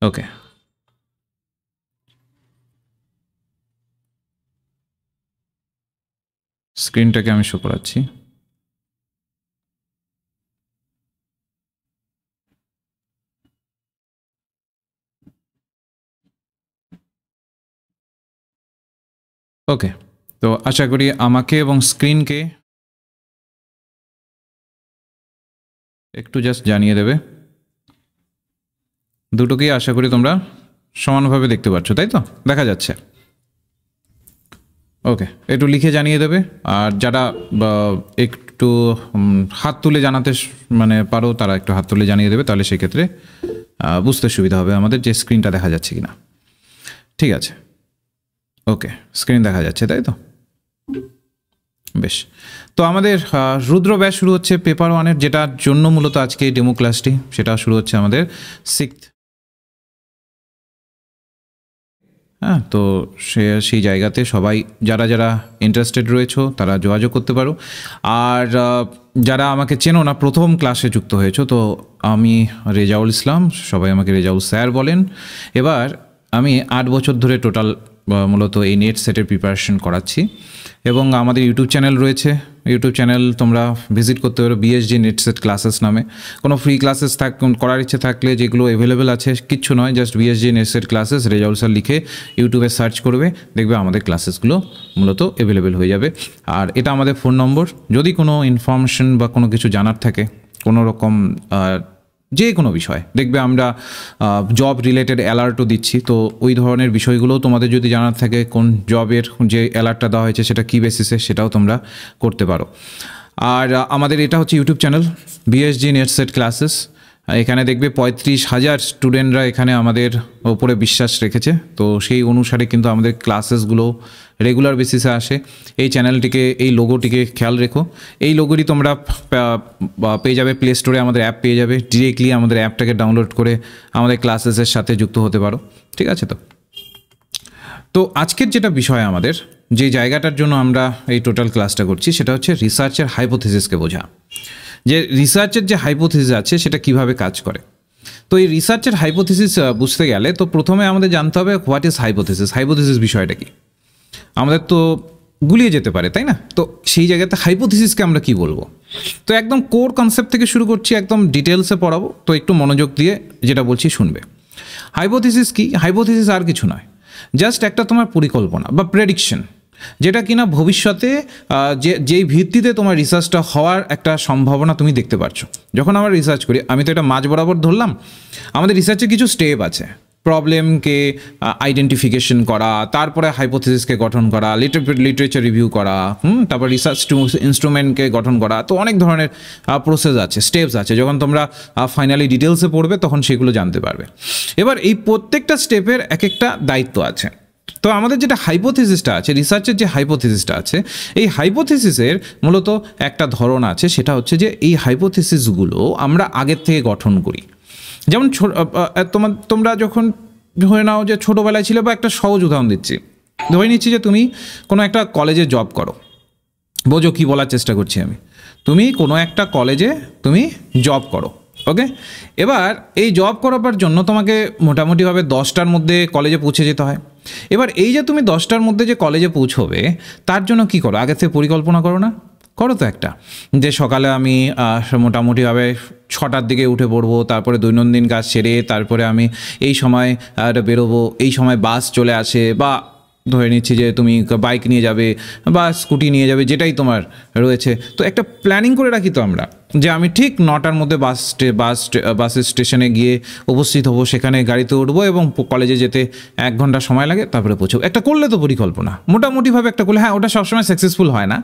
ওকে, স্ক্রিনটাকে আমি শো করাচ্ছি। ওকে, তো আশা করি আমাকে এবং স্ক্রিনকে একটু জাস্ট জানিয়ে দেবে। দুটোকেই আশা করি তোমরা সমানভাবে দেখতে পাচ্ছ, তাই তো? দেখা যাচ্ছে? ওকে, একটু লিখে জানিয়ে দেবে। আর যারা একটু হাত তুলে জানাতে মানে পারো, তারা একটু হাত তুলে জানিয়ে দেবে, তাহলে সেক্ষেত্রে বুঝতে সুবিধা হবে আমাদের যে স্ক্রিনটা দেখা যাচ্ছে কিনা। ঠিক আছে, ওকে, স্ক্রিন দেখা যাচ্ছে, তাই তো? বেশ, তো আমাদের রুদ্র ব্যাচ শুরু হচ্ছে পেপার 1-এর, যেটার জন্য মূলত আজকে এই ডেমো ক্লাসটি, সেটা শুরু হচ্ছে আমাদের 6th। হ্যাঁ, তো সেই জায়গাতে সবাই যারা যারা ইন্টারেস্টেড রয়েছো তারা যোগাযোগ করতে পারো। আর যারা আমাকে চেনো না, প্রথম ক্লাসে যুক্ত হয়েছো, তো আমি রেজাউল ইসলাম, সবাই আমাকে রেজাউল স্যার বলেন। এবার আমি 8 বছর ধরে টোটাল মূলত এই নেট সেটের প্রিপারেশন করাচ্ছি, এবং আমাদের ইউটিউব চ্যানেল রয়েছে। ইউটিউব চ্যানেল তোমরা ভিজিট করতে পারো বিএসজি নেট সেট ক্লাসেস নামে। কোনো ফ্রি ক্লাসেস করার ইচ্ছে থাকলে যেগুলো অ্যাভেলেবেল আছে, কিচ্ছু নয়, just BSG net set classes Rezaul sir লিখে ইউটিউবে সার্চ করবে, দেখবে আমাদের ক্লাসেসগুলো মূলত অ্যাভেলেবেল হয়ে যাবে। আর এটা আমাদের ফোন নম্বর। যদি কোনো ইনফরমেশন বা কোনো কিছু জানার থাকে, কোনো রকম যে কোনো বিষয়, দেখবে আমরা জব রিলেটেড অ্যালার্টও দিচ্ছি, তো ওই ধরনের বিষয়গুলোও তোমাদের যদি জানার থাকে, কোন জবের যে অ্যালার্টটা দেওয়া হয়েছে সেটা কী বেসিসে, সেটাও তোমরা করতে পারো। আর আমাদের এটা হচ্ছে YouTube channel BSG net set classes. এখানে দেখবে 35,000 স্টুডেন্টরা এখানে আমাদের ওপরে বিশ্বাস রেখেছে, তো সেই অনুসারে কিন্তু আমাদের ক্লাসেসগুলো রেগুলার বেসিসে আসে। এই চ্যানেলটিকে, এই লোগোটিকে খেয়াল রেখো। এই লোগোটি তোমরা পেয়ে যাবে প্লে স্টোরে, আমাদের অ্যাপ পেয়ে যাবে। ডিরেক্টলি আমাদের অ্যাপটাকে ডাউনলোড করে আমাদের ক্লাসেসের সাথে যুক্ত হতে পারো। ঠিক আছে? তো আজকের যেটা বিষয় আমাদের, যে জায়গাটার জন্য আমরা এই টোটাল ক্লাসটা করছি, সেটা হচ্ছে রিসার্চের হাইপোথিসিসকে বোঝা। যে রিসার্চের যে হাইপোথিসিস আছে সেটা কিভাবে কাজ করে। তো এই রিসার্চের হাইপোথিসিস বুঝতে গেলে তো প্রথমে আমাদের জানতে হবে হোয়াট ইজ হাইপোথিসিস। হাইপোথিসিস বিষয়টা কি আমাদের তো গুলিয়ে যেতে পারে, তাই না? তো সেই জায়গাতে হাইপোথিসিসকে আমরা কি বলবো? তো একদম কোর কনসেপ্ট থেকে শুরু করছি, একদম ডিটেলসে পড়াবো, তো একটু মনোযোগ দিয়ে যেটা বলছি শুনবে। হাইপোথিসিস কি? হাইপোথিসিস আর কিছু নয়, জাস্ট একটা তোমার পরিকল্পনা বা প্রেডিকশন, যেটা কিনা ভবিষ্যতে যেই ভিত্তিতে তোমার রিসার্চটা হওয়ার একটা সম্ভাবনা তুমি দেখতে পাচ্ছ। যখন আমরা রিসার্চ করি, আমি তো এটা মাঝ বরাবর ধরলাম, আমাদের রিসার্চের কিছু স্টেপ আছে। প্রবলেমকে আইডেন্টিফিকেশন করা, তারপরে হাইপোথিসিসকে গঠন করা, লিটারেচার রিভিউ করা, তারপর রিসার্চ ইনস্ট্রুমেন্টকে গঠন করা, তো অনেক ধরনের প্রসেস আছে, স্টেপস আছে। যখন তোমরা ফাইনালি ডিটেলসে পড়বে তখন সেগুলো জানতে পারবে। এবার এই প্রত্যেকটা স্টেপের এক একটা দায়িত্ব আছে। তো আমাদের যেটা হাইপোথিসিসটা আছে, রিসার্চের যে হাইপোথিসিসটা আছে, এই হাইপোথিসিসের মূলত একটা ধরন আছে, সেটা হচ্ছে যে এই হাইপোথিসিসগুলো আমরা আগের থেকে গঠন করি। যেমন তোমরা যখন ধরে নাও যে ছোটোবেলায় ছিল, বা একটা সহজ উদাহরণ দিচ্ছি, ধরে নিচ্ছি যে তুমি কোনো একটা কলেজে জব করো। বোঝো কি বলার চেষ্টা করছি আমি? তুমি কোনো একটা কলেজে তুমি জব করো, ওকে? এবার এই জব করাবার জন্য তোমাকে মোটামুটিভাবে 10টার মধ্যে কলেজে পৌঁছে যেতে হয়। এবার এই যে তুমি 10টার মধ্যে যে কলেজে পৌঁছবে, তার জন্য কি করো? আগে থেকে পরিকল্পনা করো না? করো তো একটা, যে সকালে আমি মোটামুটিভাবে 6টার দিকে উঠে পড়বো, তারপরে দৈনন্দিন কাজ সেরে তারপরে আমি এই সময় বেরোবো, এই সময় বাস চলে আসে, বা ধরে নিচ্ছি যে তুমি বাইক নিয়ে যাবে বা স্কুটি নিয়ে যাবে, যেটাই তোমার রয়েছে। তো একটা প্ল্যানিং করে রাখি তো আমরা, যে আমি ঠিক 9টার মধ্যে বাসের স্টেশনে গিয়ে উপস্থিত হবো, সেখানে গাড়িতে উঠবো এবং কলেজে যেতে 1 ঘন্টা সময় লাগে, তারপরে পৌঁছবো। একটা করলে তো পরিকল্পনা, মোটামুটিভাবে একটা করলে। হ্যাঁ, ওটা সবসময় সাকসেসফুল হয় না,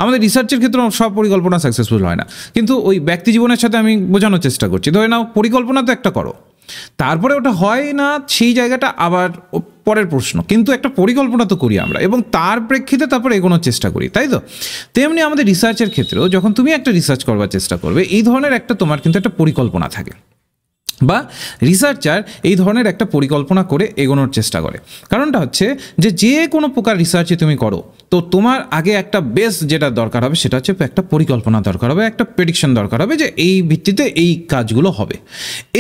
আমাদের রিসার্চের ক্ষেত্রে সব পরিকল্পনা সাকসেসফুল হয় না, কিন্তু ওই ব্যক্তি জীবনের সাথে আমি বোঝানোর চেষ্টা করছি। ধরে নাও পরিকল্পনা তো একটা করো, তারপরে ওটা হয় না, সেই জায়গাটা আবার পরের প্রশ্ন, কিন্তু একটা পরিকল্পনা তো করি আমরা, এবং তার প্রেক্ষিতে তারপরে এগোনোর চেষ্টা করি, তাই তো? তেমনি আমাদের রিসার্চের ক্ষেত্রেও যখন তুমি একটা রিসার্চ করবার চেষ্টা করবে, এই ধরনের একটা তোমার কিন্তু একটা পরিকল্পনা থাকে, বা রিসার্চার এই ধরনের একটা পরিকল্পনা করে এগোনোর চেষ্টা করে। কারণটা হচ্ছে যে কোনো প্রকার রিসার্চে তুমি করো, তো তোমার আগে একটা বেস যেটা দরকার হবে সেটা হচ্ছে একটা পরিকল্পনা দরকার হবে, একটা প্রেডিকশন দরকার হবে যে এই ভিত্তিতে এই কাজগুলো হবে।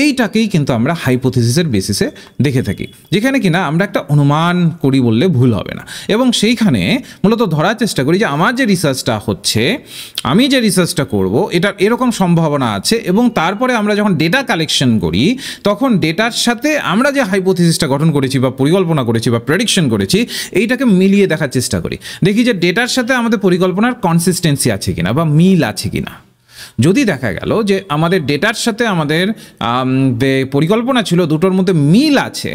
এইটাকেই কিন্তু আমরা হাইপোথিসিসের বেসিসে দেখে থাকি, যেখানে কিনা আমরা একটা অনুমান করি বললে ভুল হবে না, এবং সেইখানে মূলত ধরার চেষ্টা করি যে আমার যে রিসার্চটা হচ্ছে, আমি যে রিসার্চটা করব এটার এরকম সম্ভাবনা আছে, এবং তারপরে আমরা যখন ডেটা কালেকশন করি তখন ডেটার সাথে আমরা যে হাইপোথিসিসটা গঠন করেছি বা পরিকল্পনা করেছি বা প্রেডিকশন করেছি এইটাকে মিলিয়ে দেখার চেষ্টা করি, দেখি যে ডেটার সাথে আমাদের পরিকল্পনার কনসিস্টেন্সি আছে কিনা বা মিল আছে কিনা। যদি দেখা গেল যে আমাদের ডেটার সাথে আমাদের পরিকল্পনা ছিল দুটোর মধ্যে মিল আছে,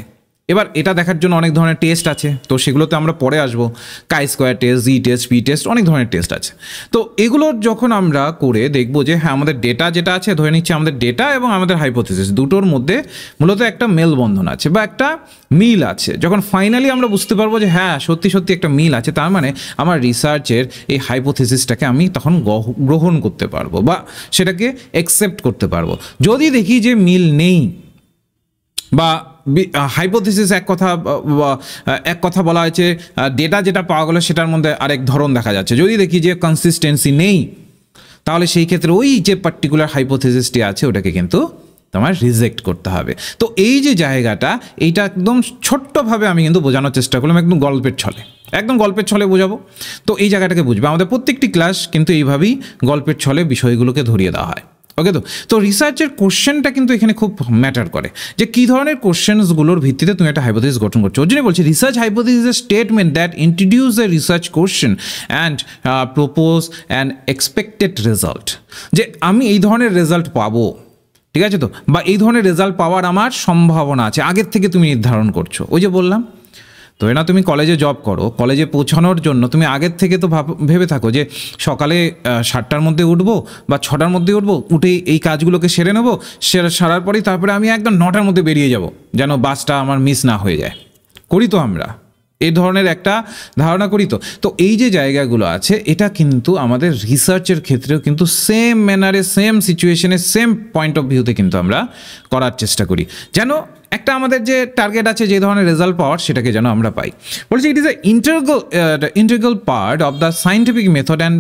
এবার এটা দেখার জন্য অনেক ধরনের টেস্ট আছে, তো সেগুলোতে আমরা পরে আসবো, কাই স্কোয়ার টেস্ট, জি টেস্ট, পি টেস্ট, অনেক ধরনের টেস্ট আছে। তো এগুলোর যখন আমরা করে দেখবো যে হ্যাঁ আমাদের ডেটা যেটা আছে, ধরে নিচ্ছি আমাদের ডেটা এবং আমাদের হাইপোথিসিস দুটোর মধ্যে মূলত একটা মেলবন্ধন আছে বা একটা মিল আছে, যখন ফাইনালি আমরা বুঝতে পারবো যে হ্যাঁ সত্যি সত্যি একটা মিল আছে, তার মানে আমার রিসার্চের এই হাইপোথিসিসটাকে আমি তখন গ্রহণ করতে পারবো বা সেটাকে অ্যাকসেপ্ট করতে পারবো। যদি দেখি যে মিল নেই বা হাইপোথিসিস এক কথা বলা হয়েছে, ডেটা যেটা পাওয়া গেলো সেটার মধ্যে আরেক ধরন দেখা যাচ্ছে, যদি দেখি যে কনসিস্টেন্সি নেই, তাহলে সেই ক্ষেত্রে ওই যে পার্টিকুলার হাইপোথিসিসটি আছে ওটাকে কিন্তু তোমার রিজেক্ট করতে হবে। তো এই যে জায়গাটা, এইটা একদম ছোট্টভাবে আমি কিন্তু বোঝানোর চেষ্টা করলাম, একদম গল্পের ছলে বোঝাবো। তো এই জায়গাটাকে বুঝবে, আমাদের প্রত্যেকটি ক্লাস কিন্তু এইভাবেই গল্পের ছলে বিষয়গুলোকে ধরিয়ে দেওয়া হয়। ওকে, তো রিসার্চের কোশ্চেনটা কিন্তু এখানে খুব ম্যাটার করে, যে কী ধরনের কোশ্চেন্সগুলোর ভিত্তিতে তুমি একটা হাইপোথিসিস গঠন করছো। ওর জন্য বলছি research hypothesis is a statement that introduce a research question and propose an expected result, যে আমি এই ধরনের রেজাল্ট পাবো, ঠিক আছে, তো বা এই ধরনের রেজাল্ট পাওয়ার আমার সম্ভাবনা আছে, আগের থেকে তুমি নির্ধারণ করছো। ওই যে বললাম, তো না তুমি কলেজে জব করো, কলেজে পৌঁছানোর জন্য তুমি আগের থেকে তো ভেবে থাকো যে সকালে 7টার মধ্যে উঠবো বা 6টার মধ্যে উঠবো, উঠে এই কাজগুলোকে সেরে নেবো, সারার পরেই তারপরে আমি একদম 9টার মধ্যে বেরিয়ে যাব, যেন বাসটা আমার মিস না হয়ে যায়। করি তো আমরা এই ধরনের একটা ধারণা করি। তো এই যে জায়গাগুলো আছে, এটা কিন্তু আমাদের রিসার্চের ক্ষেত্রেও কিন্তু সেম ম্যানারে, সেম সিচুয়েশনে, সেম পয়েন্ট অফ ভিউতে কিন্তু আমরা করার চেষ্টা করি, যেন একটা আমাদের যে টার্গেট আছে যে ধরনের রেজাল্ট পাওয়ার, সেটাকে যেন আমরা পাই। বলছি ইট is A integral part of the scientific method and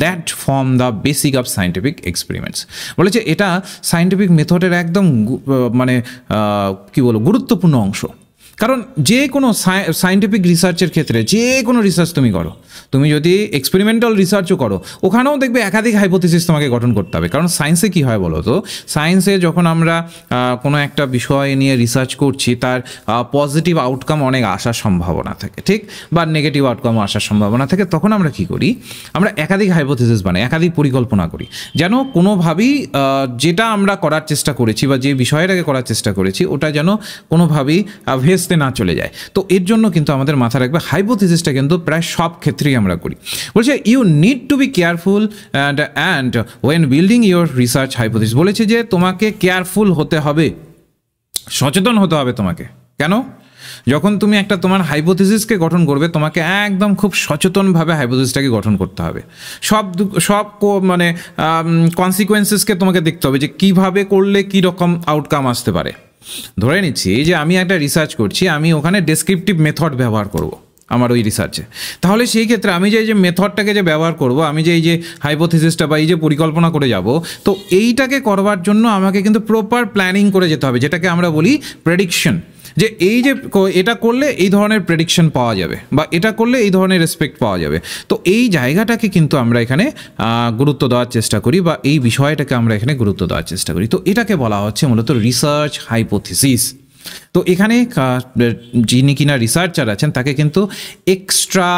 that form the basic of scientific experiments. বলেছে এটা সায়েন্টিফিক মেথডের একদম মানে কী বলবো গুরুত্বপূর্ণ অংশ। কারণ যে কোনো সায়েন্টিফিক রিসার্চের ক্ষেত্রে যে কোনো রিসার্চ তুমি করো, তুমি যদি এক্সপেরিমেন্টাল রিসার্চও করো, ওখানেও দেখবে একাধিক হাইপোথিসিস তোমাকে গঠন করতে হবে। কারণ সায়েন্সে কী হয় বলো তো, সায়েন্সে যখন আমরা কোনো একটা বিষয় নিয়ে রিসার্চ করছি, তার পজিটিভ আউটকাম অনেক আসার সম্ভাবনা থাকে, ঠিক, বা নেগেটিভ আউটকাম আসার সম্ভাবনা থাকে। তখন আমরা কী করি, আমরা একাধিক হাইপোথিসিস বানাই, একাধিক পরিকল্পনা করি, যেন কোনোভাবেই যেটা আমরা করার চেষ্টা করেছি বা যে বিষয়টাকে করার চেষ্টা করেছি ওটা যেন কোনোভাবেই ভেস্তে না চলে যায়। তো এর জন্য কিন্তু আমাদের মাথায় রাখবে হাইপোথিসিসটা কিন্তু প্রায় সব ক্ষেত্রেই আমরা করি। বলছে you need to be careful and when building your research hypothesis. বলেছে যে তোমাকে কেয়ারফুল হতে হবে, সচেতন হতে হবে তোমাকে। কেন? যখন তুমি একটা তোমার হাইপোথিসিসকে গঠন করবে, তোমাকে একদম খুব সচেতনভাবে হাইপোথিসিসটাকে গঠন করতে হবে। সব মানে কনসিকোয়েন্সেসকে তোমাকে দেখতে হবে যে কীভাবে করলে কী রকম আউটকাম আসতে পারে। ধরে নিচ্ছি যে আমি একটা রিসার্চ করছি, আমি ওখানে ডেসক্রিপটিভ মেথড ব্যবহার করব আমার ওই রিসার্চে, তাহলে সেই ক্ষেত্রে আমি যে মেথডটাকে যে ব্যবহার করব, আমি যে এই যে হাইপোথিসিসটা বা এই যে পরিকল্পনা করে যাব, তো এইটাকে করবার জন্য আমাকে কিন্তু প্রপার প্ল্যানিং করে যেতে হবে, যেটাকে আমরা বলি প্রেডিকশন। যে এই যে এটা করলে এই ধরনের প্রেডিকশন পাওয়া যাবে বা এটা করলে এই ধরনের রেসপেক্ট পাওয়া যাবে। তো এই জায়গাটাকে কিন্তু আমরা এখানে গুরুত্ব দেওয়ার চেষ্টা করি বা এই বিষয়টাকে আমরা এখানে গুরুত্ব দেওয়ার চেষ্টা করি। তো এটাকে বলা হচ্ছে মূলত রিসার্চ হাইপোথিসিস। তো এখানে যিনি কিনা রিসার্চার আছেন তাকে কিন্তু এক্সট্রা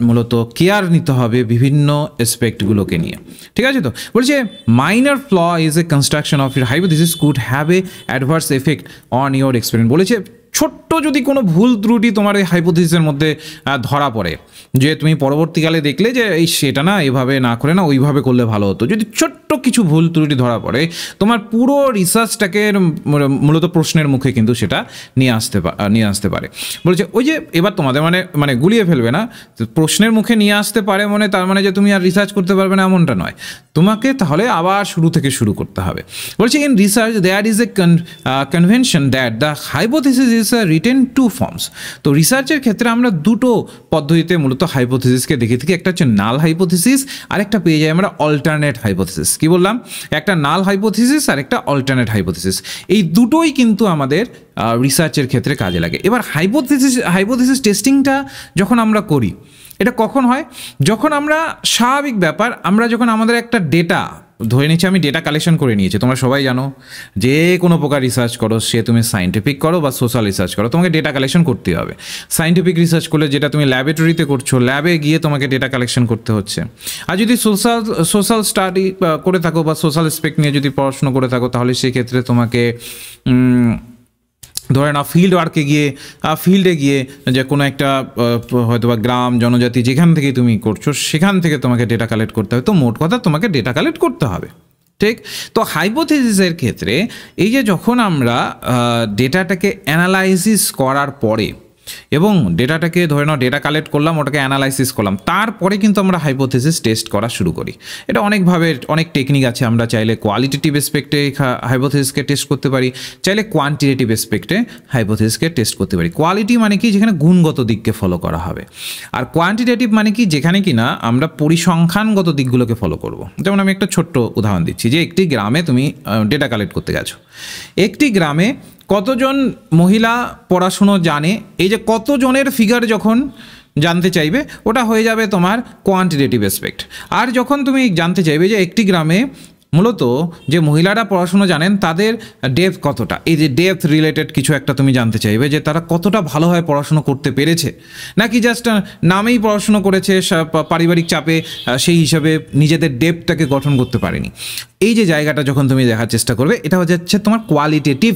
মূলত কেয়ার নিতে হবে বিভিন্ন অ্যাসপেক্টগুলোকে নিয়ে, ঠিক আছে। তো বলছে minor flaw is a construction of your hypothesis could have a adverse effect on your experiment. বলেছে ছোট্ট যদি কোনো ভুল ত্রুটি তোমার এই হাইপোথিসিসের মধ্যে ধরা পড়ে, যে তুমি পরবর্তীকালে দেখলে যে এই সেটা না এভাবে না করে না ওইভাবে করলে ভালো হতো, যদি ছোট্ট কিছু ভুল ত্রুটি ধরা পড়ে, তোমার পুরো রিসার্চটাকে মূলত প্রশ্নের মুখে কিন্তু সেটা নিয়ে আসতে পারে। বলছে ওই যে এবার তোমাদের মানে গুলিয়ে ফেলবে না, প্রশ্নের মুখে নিয়ে আসতে পারে মানে তার মানে যে তুমি আর রিসার্চ করতে পারবে না এমনটা নয়, তোমাকে তাহলে আবার শুরু থেকে শুরু করতে হবে। বলছে in research there is a convention that the hypothesis is hypothesis are written two forms. তো রিসার্চের ক্ষেত্রে আমরা দুটো পদ্ধতিতে মূলত হাইপোথিসিসকে দেখে থাকি, একটা হচ্ছে নাল হাইপোথিসিস আর একটা পেয়ে যাই আমরা অল্টারনেট হাইপোথিসিস। কি বললাম? একটা নাল হাইপোথিসিস আর একটা অল্টারনেট হাইপোথিসিস। এই দুটোই কিন্তু আমাদের রিসার্চের ক্ষেত্রে কাজে লাগে। এবার হাইপোথিসিস টেস্টিংটা যখন আমরা করি, এটা কখন হয়? যখন আমরা স্বাভাবিক ব্যাপার, আমরা যখন আমাদের একটা ডেটা ধরে নিচ্ছি, আমি ডেটা কালেকশন করে নিয়েছি। তোমরা সবাই জানো যে কোনো প্রকার রিসার্চ করো, সে তুমি সায়েন্টিফিক করো বা সোশ্যাল রিসার্চ করো, তোমাকে ডেটা কালেকশন করতে হবে। সায়েন্টিফিক রিসার্চ করলে যেটা তুমি ল্যাবরেটরিতে করছো, ল্যাবে গিয়ে তোমাকে ডেটা কালেকশন করতে হচ্ছে। আর যদি সোশ্যাল স্টাডি করে থাকো বা সোশ্যাল এসপেক্ট নিয়ে যদি পড়াশুনো করে থাকো, তাহলে সেক্ষেত্রে তোমাকে ধরে না ফিল্ড ওয়ার্কে গিয়ে, ফিল্ডে গিয়ে যে কোনো একটা হয়তো বা গ্রাম জনজাতি যেখান থেকে তুমি করছো, সেখান থেকে তোমাকে ডেটা কালেক্ট করতে হবে। তো মোট কথা তোমাকে ডেটা কালেক্ট করতে হবে, ঠিক? তো হাইপোথিসিসের ক্ষেত্রে এই যে যখন আমরা ডেটাটাকে অ্যানালাইসিস করার পরে এবং ডেটাটাকে ধরে নাও ডেটা কালেক্ট করলাম, ওটাকে অ্যানালাইসিস করলাম, তারপরে কিন্তু আমরা হাইপোথিসিস টেস্ট করা শুরু করি। এটা অনেকভাবে অনেক টেকনিক আছে। আমরা চাইলে কোয়ালিটেটিভ এসপেক্টে হাইপোথিসিসকে টেস্ট করতে পারি, চাইলে কোয়ান্টিটেটিভ এসপেক্টে হাইপোথিসিসকে টেস্ট করতে পারি। কোয়ালিটি মানে কি? যেখানে গুণগত দিককে ফলো করা হবে। আর কোয়ান্টিটেটিভ মানে কি? যেখানে কিনা আমরা পরিসংখ্যানগত দিকগুলোকে ফলো করব। যেমন আমি একটা ছোট্ট উদাহরণ দিচ্ছি, যে একটি গ্রামে তুমি ডেটা কালেক্ট করতে গেছো। একটি গ্রামে কতজন মহিলা পড়াশুনো জানে, এই যে কতজনের ফিগার যখন জানতে চাইবে, ওটা হয়ে যাবে তোমার কোয়ান্টিটেটিভ এসপেক্ট। আর যখন তুমি জানতে চাইবে যে একটি গ্রামে মূলত যে মহিলারা পড়াশুনো জানেন তাদের ডেপথ কতটা, এই যে ডেপথ রিলেটেড কিছু একটা তুমি জানতে চাইবে, যে তারা কতটা ভালোভাবে পড়াশুনো করতে পেরেছে, নাকি জাস্ট নামেই পড়াশুনো করেছে, পারিবারিক চাপে সেই হিসাবে নিজেদের ডেপথটাকে গঠন করতে পারেনি। এই যে জায়গাটা যখন তুমি দেখার চেষ্টা করবে, এটা হচ্ছে তোমার কোয়ালিটেটিভ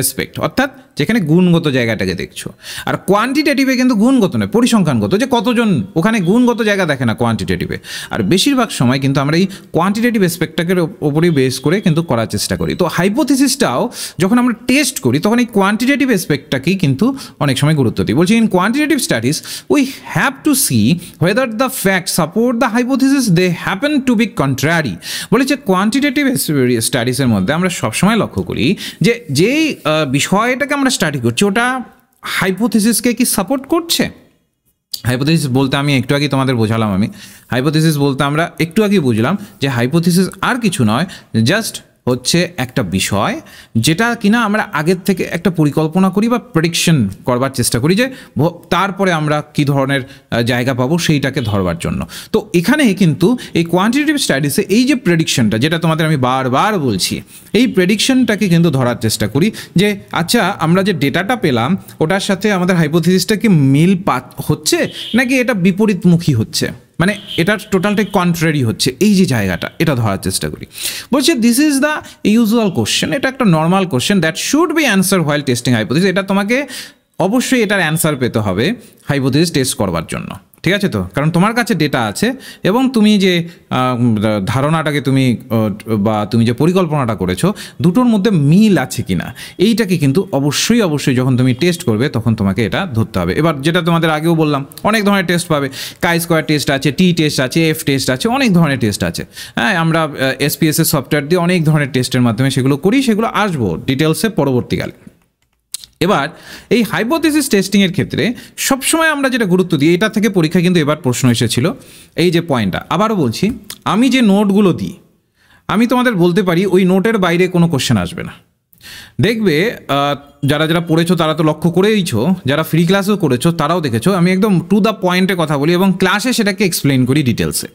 এসপেক্ট, অর্থাৎ যেখানে গুণগত জায়গাটাকে দেখছো। আর কোয়ান্টিটেটিভে কিন্তু গুণগত নয়, পরিসংখ্যানগত, যে কতজন, ওখানে গুণগত জায়গা দেখে না কোয়ান্টিটেটিভে। আর বেশিরভাগ সময় কিন্তু আমরা এই কোয়ান্টিটেটিভ এসপেক্টটাকে ওপরেই বেস করে কিন্তু করার চেষ্টা করি। তো হাইপোথিসিসটাও যখন আমরা টেস্ট করি, তখন এই কোয়ান্টিটেটিভ এসপেক্টটাকেই কিন্তু অনেক সময় গুরুত্ব দিই। বলছি, in quantitative studies we have to see whether the fact support the hypothesis they happen to be contrary. বলেছে কোয়ান্টিটেটিভ স্টাডিজের মধ্যে আমরা সবসময় লক্ষ্য করি যে যেই বিষয়টাকে আমরা স্টাডি করছি, ওটা হাইপোথিসিসকে কি সাপোর্ট করছে। হাইপোথিসিস বলতে আমি একটু আগে তোমাদের বোঝালাম, হাইপোথিসিস বলতে আমরা একটু আগে বুঝলাম যে হাইপোথিসিস আর কিছু নয়, জাস্ট হচ্ছে একটা বিষয় যেটা কিনা আমরা আগের থেকে একটা পরিকল্পনা করি বা প্রেডিকশন করবার চেষ্টা করি, যে তারপরে আমরা কি ধরনের জায়গা পাবো সেইটাকে ধরবার জন্য। তো এখানে কিন্তু এই কোয়ান্টিটেটিভ স্টাডিজে এই যে প্রেডিকশনটা, যেটা তোমাদের আমি বারবার বলছি, এই প্রেডিকশনটাকে কিন্তু ধরার চেষ্টা করি, যে আচ্ছা আমরা যে ডেটাটা পেলাম ওটার সাথে আমাদের হাইপোথিসিসটা কি মিল হচ্ছে, নাকি এটা বিপরীতমুখী হচ্ছে, মানে এটা টোটালটাই কন্ট্রারি হচ্ছে। এই যে জায়গাটা, এটা ধরার চেষ্টা করি। বলছে this is the usual question, এটা একটা normal question that should be answer while testing hypothesis. এটা তোমাকে অবশ্যই এটার অ্যান্সার পেতে হবে হাইপোথিসিস টেস্ট করবার জন্য, ঠিক আছে? তো কারণ তোমার কাছে ডেটা আছে এবং তুমি যে ধারণাটাকে তুমি যে পরিকল্পনাটা করেছো, দুটোর মধ্যে মিল আছে কিনা, এইটাকে কিন্তু অবশ্যই যখন তুমি টেস্ট করবে তখন তোমাকে এটা ধরতে হবে। এবার যেটা তোমাদের আগেও বললাম, অনেক ধরনের টেস্ট পাবে, কাই স্কোয়ার টেস্ট আছে, টি টেস্ট আছে, এফ টেস্ট আছে, অনেক ধরনের টেস্ট আছে। হ্যাঁ, আমরা এসপিএসএস সফটওয়্যার দিয়ে অনেক ধরনের টেস্টের মাধ্যমে সেগুলো করি, সেগুলো আসবো ডিটেলসে পরবর্তীকালে। এবার এই হাইপোথিসিস টেস্টিংয়ের ক্ষেত্রে সবসময় আমরা যেটা গুরুত্ব দিই, এটা থেকে পরীক্ষা কিন্তু এবার প্রশ্ন এসেছিল, এই যে পয়েন্টটা আবারও বলছি, আমি যে নোটগুলো দিই, আমি তোমাদের বলতে পারি ওই নোটের বাইরে কোনো কোশ্চেন আসবে না। দেখবে যারা পড়েছো তারা তো লক্ষ্য করেইছো, যারা ফ্রি ক্লাসও করেছো তারাও দেখেছো, আমি একদম টু দ্য পয়েন্টে কথা বলি এবং ক্লাসে সেটাকে এক্সপ্লেন করি ডিটেলসে।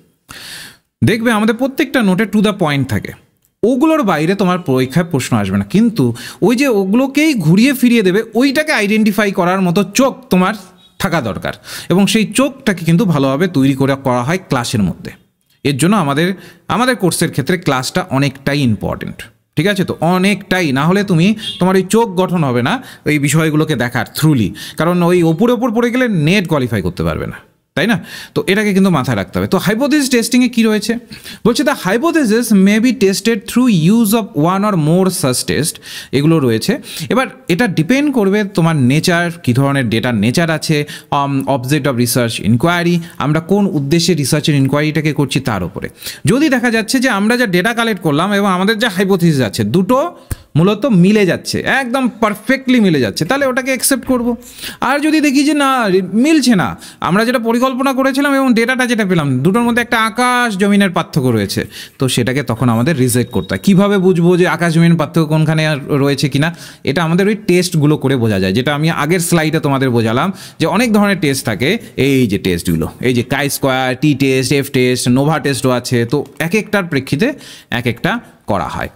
দেখবে আমাদের প্রত্যেকটা নোটে টু দ্য পয়েন্ট থাকে, ওগুলোর বাইরে তোমার পরীক্ষায় প্রশ্ন আসবে না। কিন্তু ওই যে ওগুলোকেই ঘুরিয়ে ফিরিয়ে দেবে, ওইটাকে আইডেন্টিফাই করার মতো চোখ তোমার থাকা দরকার, এবং সেই চোখটাকে কিন্তু ভালোভাবে তৈরি করা হয় ক্লাসের মধ্যে। এর জন্য আমাদের কোর্সের ক্ষেত্রে ক্লাসটা অনেকটাই ইম্পর্টেন্ট, ঠিক আছে? তো অনেকটাই, না হলে তোমার ওই চোখ গঠন হবে না ওই বিষয়গুলোকে দেখার থ্রুলি, কারণ ওই ওপর পড়ে গেলে নেট কোয়ালিফাই করতে পারবে না, তাই না? তো এটাকে কিন্তু মাথায় রাখতে হবে। তো হাইপোথিসিস টেস্টিংয়ে কী রয়েছে বলছে, the hypothesis may be tested through use of one or more such test, এগুলো রয়েছে। এবার এটা ডিপেন্ড করবে তোমার নেচার, কী ধরনের ডেটার নেচার আছে, অবজেক্ট অফ রিসার্চ ইনকোয়ারি, আমরা কোন উদ্দেশ্যে রিসার্চের ইনকোয়ারিটাকে করছি তার উপরে। যদি দেখা যাচ্ছে যে আমরা যা ডেটা কালেক্ট করলাম এবং আমাদের যা হাইপোথিসিস আছে, দুটো মূলত মিলে যাচ্ছে, একদম পারফেক্টলি মিলে যাচ্ছে, তাহলে ওটাকে অ্যাকসেপ্ট করব। আর যদি দেখি যে না মিলছে না, আমরা যেটা পরিকল্পনা করেছিলাম এবং ডেটাটা যেটা পেলাম দুটোর মধ্যে একটা আকাশ জমিনের পার্থক্য রয়েছে, তো সেটাকে তখন আমাদের রিজেক্ট করতে হয়। কীভাবে বুঝবো যে আকাশ জমিন পার্থক্য কোনখানে রয়েছে কিনা? এটা আমাদের ওই টেস্টগুলো করে বোঝা যায়, যেটা আমি আগের স্লাইডে তোমাদের বোঝালাম যে অনেক ধরনের টেস্ট থাকে। এই যে টেস্টগুলো, এই যে কাই স্কোয়ার, টি টেস্ট, এফ টেস্ট, নোভা টেস্টও আছে, তো এক একটার প্রেক্ষিতে এক একটা করা হয়।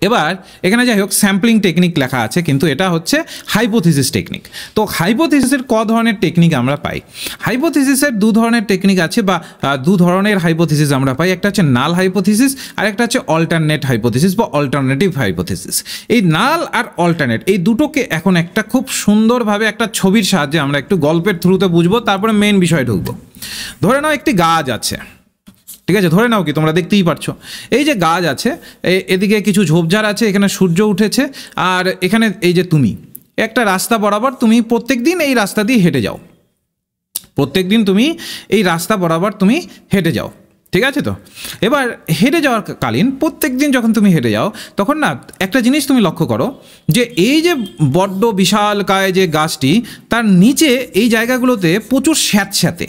এবার এখানে যাই হোক স্যাম্পলিং টেকনিক লেখা আছে, কিন্তু এটা হচ্ছে হাইপোথিসিস টেকনিক। তো হাইপোথিসিসের ক ধরনের টেকনিক আমরা পাই? হাইপোথিসিসের দু ধরনের টেকনিক আছে, বা দু ধরনের হাইপোথিসিস আমরা পাই। একটা হচ্ছে নাল হাইপোথিসিস, আর একটা হচ্ছে অল্টারনেট হাইপোথিসিস বা অল্টারনেটিভ হাইপোথিসিস। এই নাল আর অল্টারনেট এই দুটোকে এখন একটা খুব সুন্দরভাবে একটা ছবির সাহায্যে আমরা একটু গল্পের থ্রুতে বুঝবো, তারপরে মেন বিষয়ে ঢুকবো। ধরে নাও একটি গাছ আছে, ঠিক আছে? ধরে নাও কি, তোমরা দেখতেই পারছো এই যে গাছ আছে, এদিকে কিছু ঝোপঝাড় আছে, এখানে সূর্য উঠেছে, আর এখানে এই যে তুমি একটা রাস্তা বরাবর তুমি প্রত্যেক দিন এই রাস্তা দিয়ে হেঁটে যাও, প্রত্যেক দিন তুমি এই রাস্তা বরাবর তুমি হেঁটে যাও, ঠিক আছে? তো এবার হেঁটে যাওয়ার কালীন প্রত্যেক দিন যখন তুমি হেঁটে যাও, তখন না একটা জিনিস তুমি লক্ষ্য করো যে এই যে বড্ড বিশালকায় যে গাছটি, তার নিচে এই জায়গাগুলোতে প্রচুর স্যাঁতস্যাঁতে,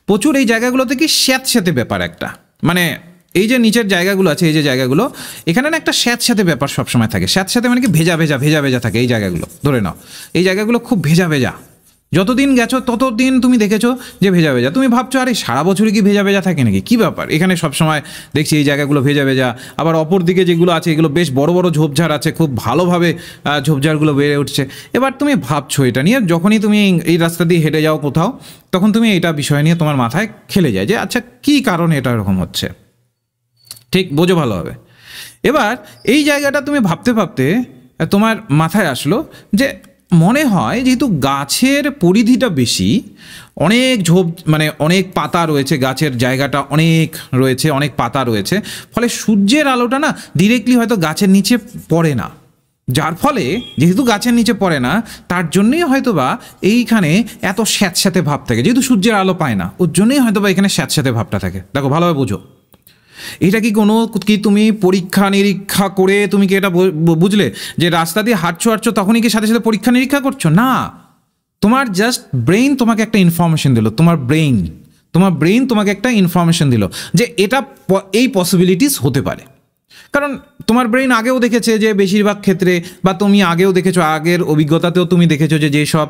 প্রচুর এই জায়গাগুলোতে কি স্যাঁতস্যাঁতে ব্যাপার একটা, মানে এই যে নিচের জায়গাগুলো আছে, এই যে জায়গাগুলো, এখানে না একটা স্যাঁতস্যাঁতে ব্যাপার সবসময় থাকে। স্যাঁতস্যাঁতে মানে কি ভেজা ভেজা ভেজা ভেজা থাকে এই জায়গাগুলো। ধরে নাও এই জায়গাগুলো খুব ভেজা ভেজা, যতদিন গেছো ততদিন তুমি দেখেছো যে ভেজা ভেজা। তুমি ভাবছো আরে সারা বছরই কি ভেজা ভেজা থাকে নাকি, কী ব্যাপার? এখানে সবসময় দেখছি এই জায়গাগুলো ভেজা ভেজা। আবার অপর দিকে যেগুলো আছে এগুলো বেশ বড় বড় ঝোপঝাড় আছে, খুব ভালোভাবে ঝোপঝাড়গুলো বেড়ে উঠছে। এবার তুমি ভাবছো এটা নিয়ে, যখনই তুমি এই রাস্তা দিয়ে হেঁটে যাও কোথাও, তখন তুমি এটা বিষয় নিয়ে তোমার মাথায় খেলে যায় যে আচ্ছা কী কারণে এটা এরকম হচ্ছে, ঠিক বোঝো ভালোভাবে। এবার এই জায়গাটা তুমি ভাবতে ভাবতে তোমার মাথায় আসলো যে মনে হয় যেহেতু গাছের পরিধিটা বেশি, অনেক ঝোপ মানে অনেক পাতা রয়েছে, গাছের জায়গাটা অনেক রয়েছে, অনেক পাতা রয়েছে, ফলে সূর্যের আলোটা না ডিরেক্টলি হয়তো গাছের নিচে পড়ে না, যার ফলে যেহেতু গাছের নিচে পড়ে না তার জন্যই হয়তো বা এইখানে এত স্যাঁতস্যাঁতে ভাব থাকে, যেহেতু সূর্যের আলো পায় না ওর জন্যই হয়তো বা এখানে স্যাঁতস্যাঁতে ভাবটা থাকে। দেখো ভালোভাবে বুঝো, এটা কি কোনো কি তুমি পরীক্ষা নিরীক্ষা করে তুমি কি এটা বুঝলে যে রাস্তা দিয়ে হাঁটছো তখনই কি সাথে সাথে পরীক্ষা নিরীক্ষা করছো? না, তোমার জাস্ট ব্রেইন তোমাকে একটা ইনফরমেশন দিল, তোমার ব্রেইন তোমাকে একটা ইনফরমেশন দিল যে এটা এই পসিবিলিটিস হতে পারে। কারণ তোমার ব্রেইন আগেও দেখেছে যে বেশিরভাগ ক্ষেত্রে, বা তুমি আগেও দেখেছো, আগের অভিজ্ঞতাতেও তুমি দেখেছো যে যেসব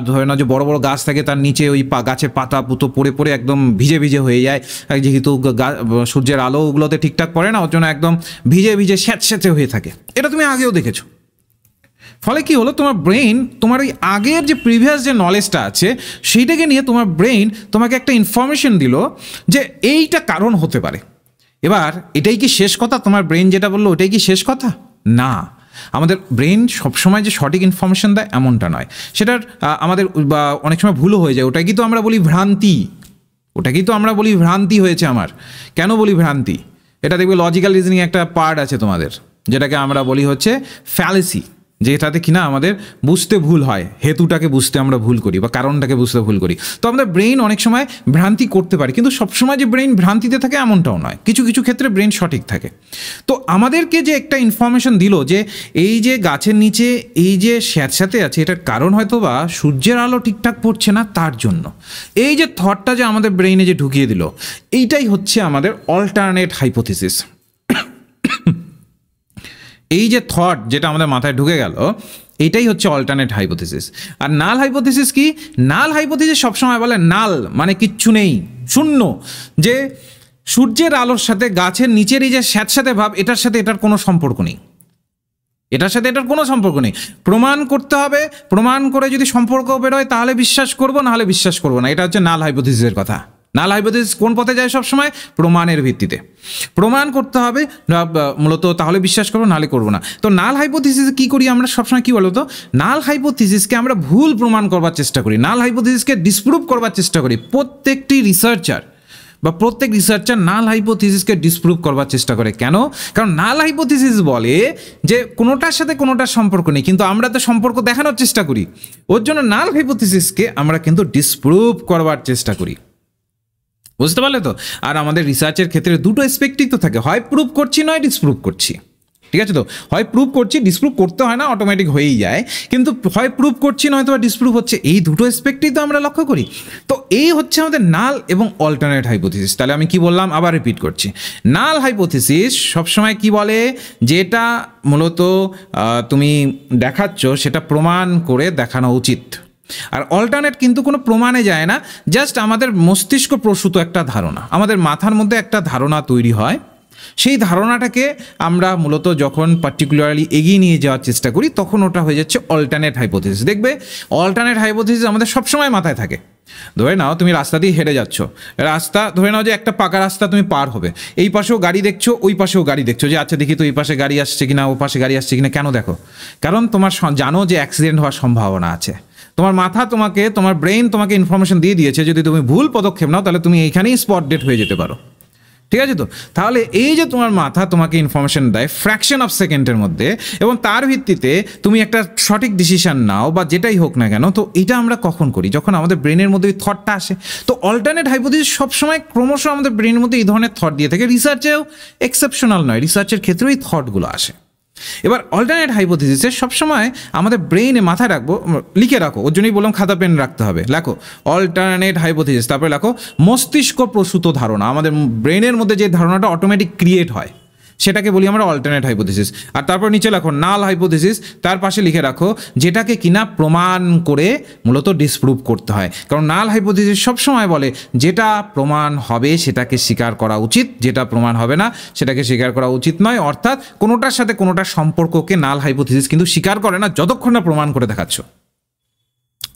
ধরে নাও যে বড় বড় গাছ থাকে তার নিচে ওই গাছের পাতা পুতো পড়ে পড়ে একদম ভিজে ভিজে হয়ে যায়, যেহেতু সূর্যের আলো ওগুলোতে ঠিকঠাক পড়ে না, ওর জন্য একদম ভিজে ভিজে স্যাঁতস্যাঁতে হয়ে থাকে। এটা তুমি আগেও দেখেছো। ফলে কি হলো, তোমার ব্রেইন তোমার ওই আগের যে প্রিভিয়াস যে নলেজটা আছে সেইটাকে নিয়ে তোমার ব্রেইন তোমাকে একটা ইনফরমেশন দিল যে এইটা কারণ হতে পারে। এবার এটাই কি শেষ কথা? তোমার ব্রেন যেটা বললো ওটাই কি শেষ কথা? না, আমাদের ব্রেন সবসময় যে সঠিক ইনফরমেশন দেয় এমনটা নয়, সেটার আমাদের অনেক সময় ভুলও হয়ে যায়। ওটা কিন্তু আমরা বলি ভ্রান্তি হয়েছে আমার। কেন বলি ভ্রান্তি? এটা দেখবে লজিক্যাল রিজনিং একটা পার্ট আছে তোমাদের, যেটাকে আমরা বলি হচ্ছে ফ্যালেসি, যেটাতে কিনা আমাদের বুঝতে ভুল হয়, হেতুটাকে বুঝতে আমরা ভুল করি বা কারণটাকে বুঝতে ভুল করি। তো আমাদের ব্রেইন অনেক সময় ভ্রান্তি করতে পারে, কিন্তু সবসময় যে ব্রেইন ভ্রান্তিতে থাকে এমনটাও নয়, কিছু কিছু ক্ষেত্রে ব্রেইন সঠিক থাকে। তো আমাদেরকে যে একটা ইনফরমেশন দিল যে এই যে গাছের নিচে এই যে স্যাঁতস্যাঁতে আছে, এটার কারণ হয়তো বা সূর্যের আলো ঠিকঠাক পড়ছে না তার জন্য, এই যে থটটা যে আমাদের ব্রেইনে যে ঢুকিয়ে দিল, এইটাই হচ্ছে আমাদের অল্টারনেট হাইপোথিসিস। এই যে থট যেটা আমাদের মাথায় ঢুকে গেল, এটাই হচ্ছে অল্টারনেট হাইপোথিসিস। আর নাল হাইপোথিসিস কি? নাল হাইপোথিসিস সবসময় বলে নাল মানে কিচ্ছু নেই, শূন্য, যে সূর্যের আলোর সাথে গাছের নিচের এই যে স্যাঁতস্যাঁতে ভাব, এটার সাথে এটার কোনো সম্পর্ক নেই, প্রমাণ করতে হবে। প্রমাণ করে যদি সম্পর্ক বেরোয় তাহলে বিশ্বাস করবো, নাহলে বিশ্বাস করবো না। এটা হচ্ছে নাল হাইপোথিসিসের কথা। নাল হাইপোথিসিস কোন পথে যায়? সবসময় প্রমাণের ভিত্তিতে প্রমাণ করতে হবে মূলত, তাহলে বিশ্বাস করবো, নাহলে করবো না। তো নাল হাইপোথিসিস কি করি আমরা সবসময়? কি বলতো, নাল হাইপোথিসিসকে আমরা ভুল প্রমাণ করবার চেষ্টা করি, নাল হাইপোথিসিসকে ডিসপ্রুভ করবার চেষ্টা করি। প্রত্যেক রিসার্চার নাল হাইপোথিসিসকে ডিসপ্রুভ করবার চেষ্টা করে। কেন? কারণ নাল হাইপোথিসিস বলে যে কোনোটার সাথে কোনোটার সম্পর্ক নেই, কিন্তু আমরা তো সম্পর্ক দেখানোর চেষ্টা করি। ওর জন্য নাল হাইপোথিসিসকে আমরা কিন্তু ডিসপ্রুভ করবার চেষ্টা করি। বুঝতে পারলে তো? আর আমাদের রিসার্চের ক্ষেত্রে দুটো এসপেক্টই তো থাকে, হয় প্রুভ করছি নয় ডিসপ্রুভ করছি। ঠিক আছে? তো হয় প্রুভ করছি, ডিসপ্রুভ করতে হয় না, অটোমেটিক হয়েই যায়, কিন্তু হয় প্রুভ করছি নয়তো বা ডিসপ্রুভ হচ্ছে, এই দুটো এসপেক্টই তো আমরা লক্ষ্য করি। তো এই হচ্ছে আমাদের নাল এবং অল্টারনেট হাইপোথিসিস। তাহলে আমি কি বললাম, আবার রিপিট করছি। নাল হাইপোথিসিস সবসময় কি বলে, যেটা মূলত তুমি দেখাচ্ছ সেটা প্রমাণ করে দেখানো উচিত। আর অল্টারনেট কিন্তু কোনো প্রমাণে যায় না, জাস্ট আমাদের মস্তিষ্ক প্রসূত একটা ধারণা, আমাদের মাথার মধ্যে একটা ধারণা তৈরি হয়, সেই ধারণাটাকে আমরা মূলত যখন পার্টিকুলারলি এগিয়ে নিয়ে যাওয়ার চেষ্টা করি তখন ওটা হয়ে যাচ্ছে অল্টারনেট হাইপোথিসিস। দেখবে অল্টারনেট হাইপোথিসিস আমাদের সবসময় মাথায় থাকে। ধরে নাও তুমি রাস্তা দিয়ে হেঁটে যাচ্ছ, রাস্তা ধরে নাও যে একটা পাকা রাস্তা তুমি পার হবে, এই পাশেও গাড়ি দেখছো, ওই পাশেও গাড়ি দেখছো, যে আচ্ছা দেখি তো এই পাশে গাড়ি আসছে কিনা, ও পাশে গাড়ি আসছে কিনা। কেন দেখো? কারণ তোমার জানো যে অ্যাক্সিডেন্ট হওয়ার সম্ভাবনা আছে। তোমার মাথা তোমাকে, তোমার ব্রেন তোমাকে ইনফরমেশন দিয়ে দিয়েছে, যদি তুমি ভুল পদক্ষেপ নাও তাহলে তুমি এইখানেই স্পট ডেট হয়ে যেতে পারো। ঠিক আছে? তো তাহলে এই যে তোমার মাথা তোমাকে ইনফরমেশন দেয় ফ্র্যাকশন অফ সেকেন্ডের মধ্যে, এবং তার ভিত্তিতে তুমি একটা সঠিক ডিসিশন নাও বা যেটাই হোক না কেন, তো এটা আমরা কখন করি? যখন আমাদের ব্রেনের মধ্যে ওই থটটা আসে। তো অল্টারনেট হাইপোথিসিস সবসময় ক্রমশ আমাদের ব্রেনের মধ্যে এই ধরনের থট দিয়ে থাকে। রিসার্চেও এক্সেপশনাল নয়, রিসার্চের ক্ষেত্রেও এই থটগুলো আসে। এবার অল্টারনেট হাইপোথিসিসে সবসময় আমাদের ব্রেনে মাথায় রাখবো, লিখে রাখো, ওর জন্যই বললাম খাতা পেন রাখতে হবে। লেখো অল্টারনেট হাইপোথিসিস, তারপরে লেখো মস্তিষ্ক প্রসূত ধারণা। আমাদের ব্রেনের মধ্যে যে ধারণাটা অটোমেটিক ক্রিয়েট হয় সেটাকে বলি আমরা অল্টারনেট হাইপোথিসিস। আর তারপর নিচে লেখো নাল হাইপোথিসিস, তার পাশে লিখে রাখো যেটাকে কিনা প্রমাণ করে মূলত ডিসপ্রুভ করতে হয়। কারণ নাল হাইপোথিসিস সবসময় বলে যেটা প্রমাণ হবে সেটাকে স্বীকার করা উচিত, যেটা প্রমাণ হবে না সেটাকে স্বীকার করা উচিত নয়। অর্থাৎ কোনোটার সাথে কোনোটার সম্পর্ককে নাল হাইপোথিসিস কিন্তু স্বীকার করে না যতক্ষণ না প্রমাণ করে দেখাচ্ছ।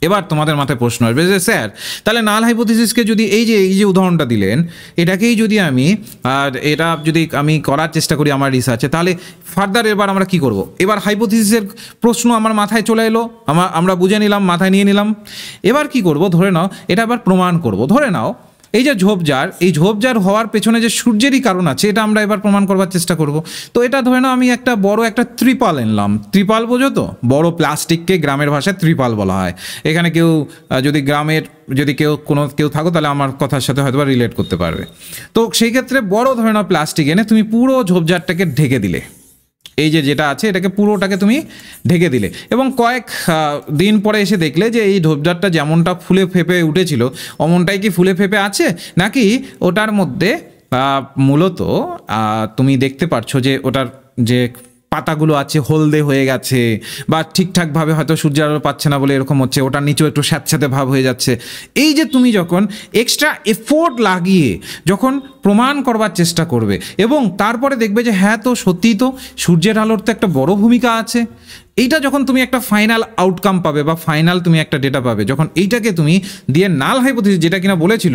এবার তোমাদের মাথায় প্রশ্ন আসবে যে স্যার তাহলে নাল হাইপোথিসিসকে যদি এই যে উদাহরণটা দিলেন এটাকেই যদি আমি করার চেষ্টা করি আমার রিসার্চে, তাহলে ফার্দার এবার আমরা কি করব? এবার হাইপোথিসিসের প্রশ্ন আমার মাথায় চলে এলো, আমরা বুঝে নিলাম, মাথায় নিয়ে নিলাম। এবার কি করব? ধরে নাও এটা আবার প্রমাণ করব। ধরে নাও এই যে ঝোপঝাড় হওয়ার পেছনে যে সূর্যেরই কারণ আছে, এটা আমরা এবার প্রমাণ করবার চেষ্টা করব। তো এটা ধরে নাও আমি একটা বড় একটা ত্রিপাল এনলাম। ত্রিপাল বোঝো তো? বড় প্লাস্টিককে গ্রামের ভাষায় ত্রিপাল বলা হয়। এখানে কেউ যদি কেউ থাকো তাহলে আমার কথার সাথে হয়তো রিলেট করতে পারবে। তো সেই ক্ষেত্রে বড় ধরে নাও প্লাস্টিক এনে তুমি পুরো ঝোপঝাড়টাকে ঢেকে দিলে, এই যেটা আছে এটাকে পুরোটাকে তুমি ঢেকে দিলে, এবং কয়েক দিন পরে এসে দেখলে যে এই ঝোপঝাড়টা যেমনটা ফুলে ফেপে উঠেছিল অমনটাই কি ফুলে ফেপে আছে, নাকি ওটার মধ্যে মূলত তুমি দেখতে পাচ্ছ যে ওটার যে পাতাগুলো আছে হলদে হয়ে গেছে, বা ঠিকঠাকভাবে হয়তো সূর্যের আলো পাচ্ছে না বলে এরকম হচ্ছে, ওটার নিচেও একটু স্যাঁতস্যাঁতে ভাব হয়ে যাচ্ছে। এই যে তুমি যখন এক্সট্রা এফোর্ট লাগিয়ে যখন প্রমাণ করবার চেষ্টা করবে এবং তারপরে দেখবে যে হ্যাঁ তো সত্যিই তো সূর্যের আলোর তো একটা বড় ভূমিকা আছে, এইটা যখন তুমি একটা ফাইনাল আউটকাম পাবে বা ফাইনাল তুমি একটা ডেটা পাবে, যখন এইটাকে তুমি দিয়ে নাল হাইপোথিসিস যেটা কিনা বলেছিল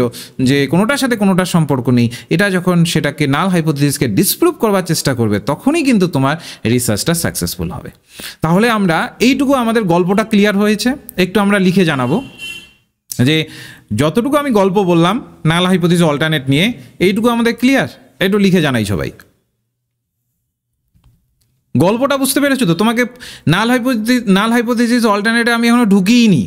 যে কোনোটার সাথে কোনোটার সম্পর্ক নেই, এটা যখন সেটাকে নাল হাইপোথিসিসকে ডিসপ্রুভ করবার চেষ্টা করবে তখনই কিন্তু তোমার রিসার্চটা সাকসেসফুল হবে। তাহলে আমরা এইটুকু আমাদের গল্পটা ক্লিয়ার হয়েছে, একটু আমরা লিখে জানাবো যে যতটুকু আমি গল্প বললাম নাল হাইপোথিসিস অল্টারনেট নিয়ে, এইটুকু আমাদের ক্লিয়ার? একটু লিখে জানাই সবাই। গল্পটা বুঝতে পেরেছো তো? তোমাকে নাল হাইপোথিসিস অল্টারনেটে আমি এখনো ঢুকিইনি,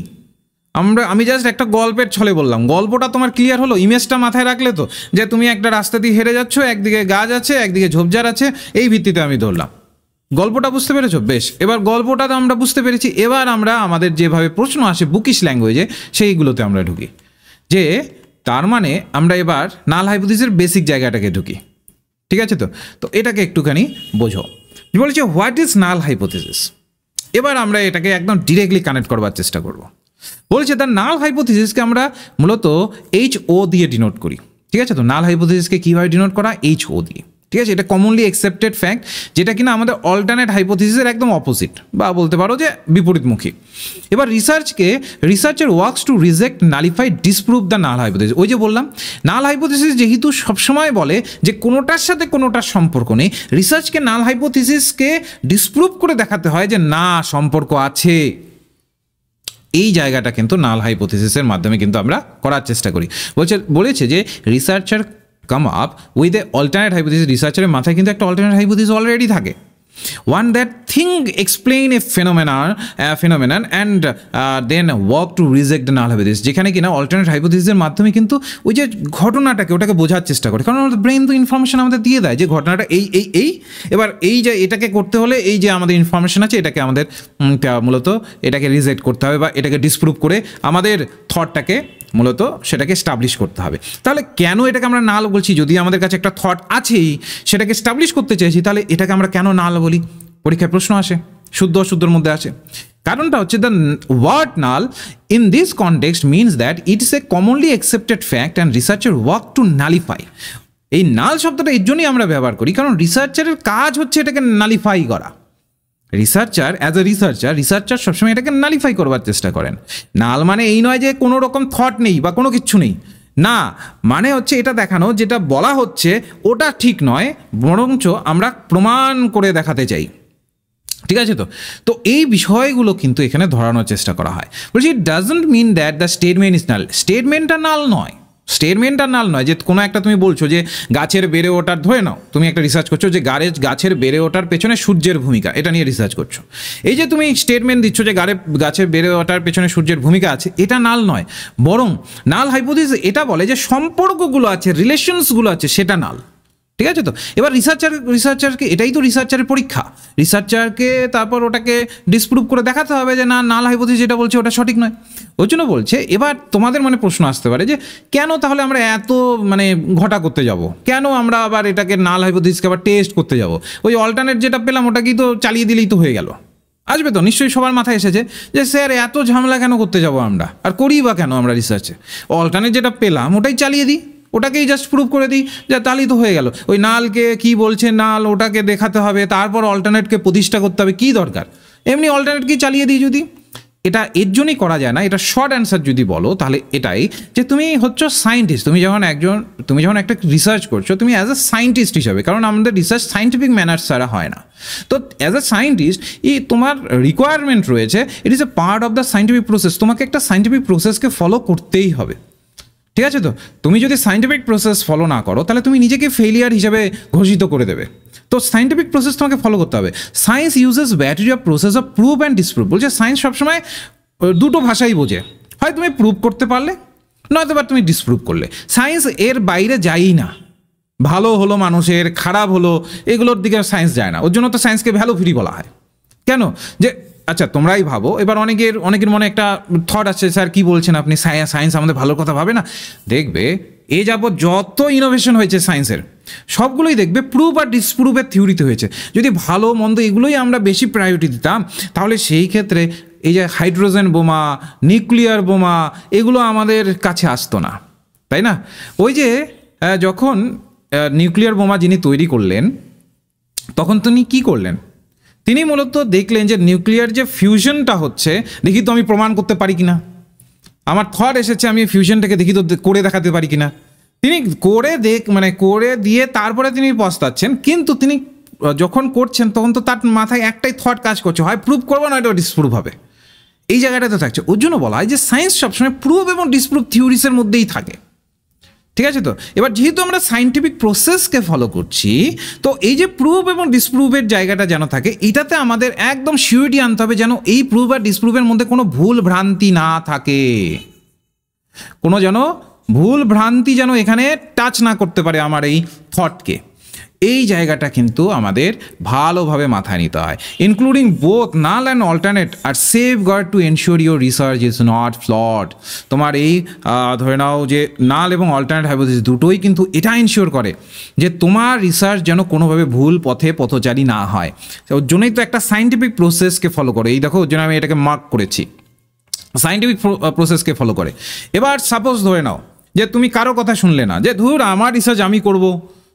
আমি জাস্ট একটা গল্পের ছলে বললাম। গল্পটা তোমার ক্লিয়ার হলো? ইমেজটা মাথায় রাখলে তো যে তুমি একটা রাস্তা দিয়ে হেঁটে যাচ্ছ, একদিকে গাছ আছে একদিকে ঝোপঝাড় আছে, এই ভিত্তিতে আমি ধরলাম। গল্পটা বুঝতে পেরেছো? বেশ, এবার গল্পটা তো আমরা বুঝতে পেরেছি। এবার আমরা আমাদের যেভাবে প্রশ্ন আসে বুকিশ ল্যাঙ্গুয়েজে সেইগুলোতে আমরা ঢুকি, যে তার মানে আমরা এবার নাল হাইপোথিসিসের বেসিক জায়গাটাকে ঢুকি। ঠিক আছে? তো এটাকে একটুখানি বোঝো। বলছে হোয়াট ইজ নাল হাইপোথিসিস। এবার আমরা এটাকে একদম ডিরেক্টলি কানেক্ট করবার চেষ্টা করব। বলছে দ্য নাল হাইপোথিসিসকে আমরা মূলত HO দিয়ে ডিনোট করি। ঠিক আছে? তো নাল হাইপোথিসিসকে কীভাবে ডিনোট করা? HO দিয়ে। ঠিক আছে? এটা কমনলি অ্যাকসেপ্টেড ফ্যাক্ট, যেটা কিনা আমাদের অল্টারনেট হাইপোথিসিসের একদম অপোজিট, বা বলতে পারো যে বিপরীতমুখী। এবার রিসার্চের works to reject nullify disprove the null hypothesis. ওই যে বললাম নাল হাইপোথিসিস যেহেতু সবসময় বলে যে কোনোটার সাথে কোনোটার সম্পর্ক নেই, রিসার্চকে নাল হাইপোথিসিসকে ডিসপ্রুভ করে দেখাতে হয় যে না, সম্পর্ক আছে। এই জায়গাটা কিন্তু নাল হাইপোথিসিসের মাধ্যমে কিন্তু আমরা করার চেষ্টা করি। বলেছে যে researcher come up with a alternate hypothesis. রিসার্চারের মাথায় কিন্তু একটা অল্টারনেট হাইপোথিসিস অলরেডি থাকে। One that think explain a phenomenon and then work to reject the null hypothesis, যেখানে কিনা অল্টারনেট হাইপোথিসিসের মাধ্যমে কিন্তু ওই যে ঘটনাটাকে ওটাকে বোঝার চেষ্টা করে, কারণ আমাদের ব্রেন তো ইনফরমেশন আমাদের দিয়ে দেয় যে ঘটনাটা এই এবার এই যে এটাকে করতে হলে এই যে আমাদের ইনফরমেশন আছে এটাকে আমাদের মূলত এটাকে রিজেক্ট করতে হবে বা এটাকে ডিসপ্রুভ করে আমাদের থটটাকে মূলত সেটাকে স্টাবলিশ করতে হবে। তাহলে কেন এটাকে আমরা নাল বলছি? যদি আমাদের কাছে একটা থট আছেই, সেটাকে স্টাবলিশ করতে চাইছি, তাহলে এটাকে আমরা কেন নাল বলি? পরীক্ষায় প্রশ্ন আসে, শুদ্ধ অশুদ্ধর মধ্যে আসে। কারণটা হচ্ছে the word null in this context means that it is a commonly accepted fact and researcher work to nullify. এই নাল শব্দটা এর জন্যই আমরা ব্যবহার করি, কারণ রিসার্চারের কাজ হচ্ছে এটাকে নালিফাই করা। রিসার্চার সবসময় এটাকে নালিফাই করবার চেষ্টা করেন। নাল মানে এই নয় যে কোনো রকম থট নেই বা কোনো কিচ্ছু নেই, না, মানে হচ্ছে এটা দেখানো যেটা বলা হচ্ছে ওটা ঠিক নয়, বরঞ্চ আমরা প্রমাণ করে দেখাতে চাই। ঠিক আছে? তো এই বিষয়গুলো কিন্তু এখানে ধরানোর চেষ্টা করা হয়। বলছি it doesn't mean that the statement is null. স্টেটমেন্টটা নাল নয় যে কোনো একটা তুমি বলছো যে গাছের বেড়ে ওঠার, ধরে নাও তুমি একটা রিসার্চ করছো যে গাছের বেড়ে ওঠার পেছনে সূর্যের ভূমিকা, এটা নিয়ে রিসার্চ করছো। এই যে তুমি স্টেটমেন্ট দিচ্ছ যে গাছের বেড়ে ওঠার পেছনে সূর্যের ভূমিকা আছে, এটা নাল নয়, বরং নাল হাইপোথিসিস এটা বলে যে সম্পর্কগুলো আছে, রিলেশনসগুলো আছে, সেটা নাল। ঠিক আছে? তো এবার রিসার্চারকে এটাই তো রিসার্চারের পরীক্ষা। রিসার্চারকে তারপর ওটাকে ডিসপ্রুভ করে দেখাতে হবে যে না, নাল হাইপোথিসিস যেটা বলছে ওটা সঠিক নয়। ওই জন্য বলছে, এবার তোমাদের মনে প্রশ্ন আসতে পারে যে কেন তাহলে আমরা এত ঘটা করতে যাব, কেন আমরা আবার এটাকে নাল হাইপোথিসিসকে আবার টেস্ট করতে যাব? ওই অল্টারনেট যেটা পেলাম ওটাকেই তো চালিয়ে দিলেই তো হয়ে গেল। আসবে তো নিশ্চয়ই, সবার মাথায় এসেছে যে স্যার এত ঝামেলা কেন করতে যাব আমরা, আর করি বা কেন আমরা রিসার্চে? অল্টারনেট যেটা পেলাম ওটাই চালিয়ে দিই, ওটাকেই জাস্ট প্রুভ করে দিই, যা তাহলেই তো হয়ে গেল। ওই নালকে কি বলছে নাল ওটাকে দেখাতে হবে, তারপর অল্টারনেটকে প্রতিষ্ঠা করতে হবে, কি দরকার? এমনি অল্টারনেটকেই চালিয়ে দিই যদি। এটা এর জন্যই করা যায় না। এটা শর্ট অ্যান্সার যদি বলো তাহলে এটাই যে তুমি হচ্ছে সায়েন্টিস্ট, তুমি যখন একটা রিসার্চ করছো তুমি অ্যাজ এ সায়েন্টিস্ট হিসাবে, কারণ আমাদের রিসার্চ সায়েন্টিফিক ম্যানার ছাড়া হয় না, তো অ্যাজ এ সায়েন্টিস্ট তোমার রিকোয়ারমেন্ট রয়েছে, ইট is A part of the scientific process, তোমাকে একটা সায়েন্টিফিক প্রসেসকে ফলো করতেই হবে। ঠিক আছে? তো তুমি যদি সায়েন্টিফিক প্রসেস ফলো না করো তাহলে তুমি নিজেকে ফেলিয়ার হিসেবে ঘোষিত করে দেবে। তো সায়েন্টিফিক প্রসেস তোমাকে ফলো করতে হবে। Science uses variety of process of prove and disprove. বলছে সায়েন্স সবসময় দুটো ভাষাই বোঝে, হয় তুমি প্রুভ করতে পারলে, নয়তো বা তুমি ডিসপ্রুভ করলে। সায়েন্স এর বাইরে যায়ই না। ভালো হলো মানুষের, খারাপ হলো, এগুলোর দিকে সায়েন্স যায় না। ওর জন্য তো সায়েন্সকে ভ্যালু ফ্রি বলা হয়। কেন? যে আচ্ছা তোমরাই ভাবো, এবার অনেকের মনে একটা থট আছে, স্যার কি বলছেন আপনি, সায়েন্স আমাদের ভালোর কথা ভাবে না? দেখবে এ যাবৎ যত ইনোভেশন হয়েছে সায়েন্সের, সবগুলোই দেখবে প্রুভ আর ডিসপ্রুভের থিওরিতে হয়েছে। যদি ভালো মন্দ এগুলোই আমরা বেশি প্রায়োরিটি দিতাম, তাহলে সেই ক্ষেত্রে এই যে হাইড্রোজেন বোমা, নিউক্লিয়ার বোমা, এগুলো আমাদের কাছে আসতো না, তাই না? ওই যে যখন নিউক্লিয়ার বোমা যিনি তৈরি করলেন, তখন তিনি কি করলেন? তিনি মূলত দেখলেন যে নিউক্লিয়ার যে ফিউশনটা হচ্ছে, দেখি তো আমি প্রমাণ করতে পারি কিনা, আমার থট এসেছে আমি ফিউশনটাকে দেখি তো করে দেখাতে পারি কিনা। তিনি করে দিয়ে তারপরে তিনি পস্তাচ্ছেন, কিন্তু তিনি যখন করছেন তখন তো তার মাথায় একটাই থট কাজ করছে, হয় প্রুভ করবো না, এটা ডিসপ্রুভ হবে। এই জায়গাটা তো থাকছে। ওর জন্য বলা হয় যে সায়েন্স সবসময় প্রুভ এবং ডিসপ্রুভ থিওরিসের মধ্যেই থাকে। ঠিক আছে? তো এবার যেহেতু আমরা সায়েন্টিফিক প্রসেসকে ফলো করছি, তো এই যে প্রুভ এবং ডিসপ্রুভের জায়গাটা যেন থাকে, এটাতে আমাদের একদম সিউরিটি আনতে হবে যেন এই প্রুভ আর ডিসপ্রুভের মধ্যে কোনো ভুল ভ্রান্তি না থাকে, কোনো যেন ভুল ভ্রান্তি যেন এখানে টাচ না করতে পারে আমার এই থটকে। এই জায়গাটা কিন্তু আমাদের ভালোভাবে মাথায় নিতে হয়। Including both null and alternate are safeguard to ensure your research is not flawed. তোমার এই ধরে নাও যে নাল এবং অল্টারনেট হাইপোথিসিস দুটোই কিন্তু এটা এনশিওর করে যে তোমার রিসার্চ যেন কোনোভাবে ভুল পথচারী না হয়। ওর জন্যই তো একটা সায়েন্টিফিক প্রসেসকে ফলো করে। এই দেখো, ওর জন্য আমি এটাকে মার্ক করেছি, সায়েন্টিফিক প্রসেসকে ফলো করে। এবার সাপোজ ধরে নাও যে তুমি কারো কথা শুনলে না, যে ধুর আমার রিসার্চ আমি করবো,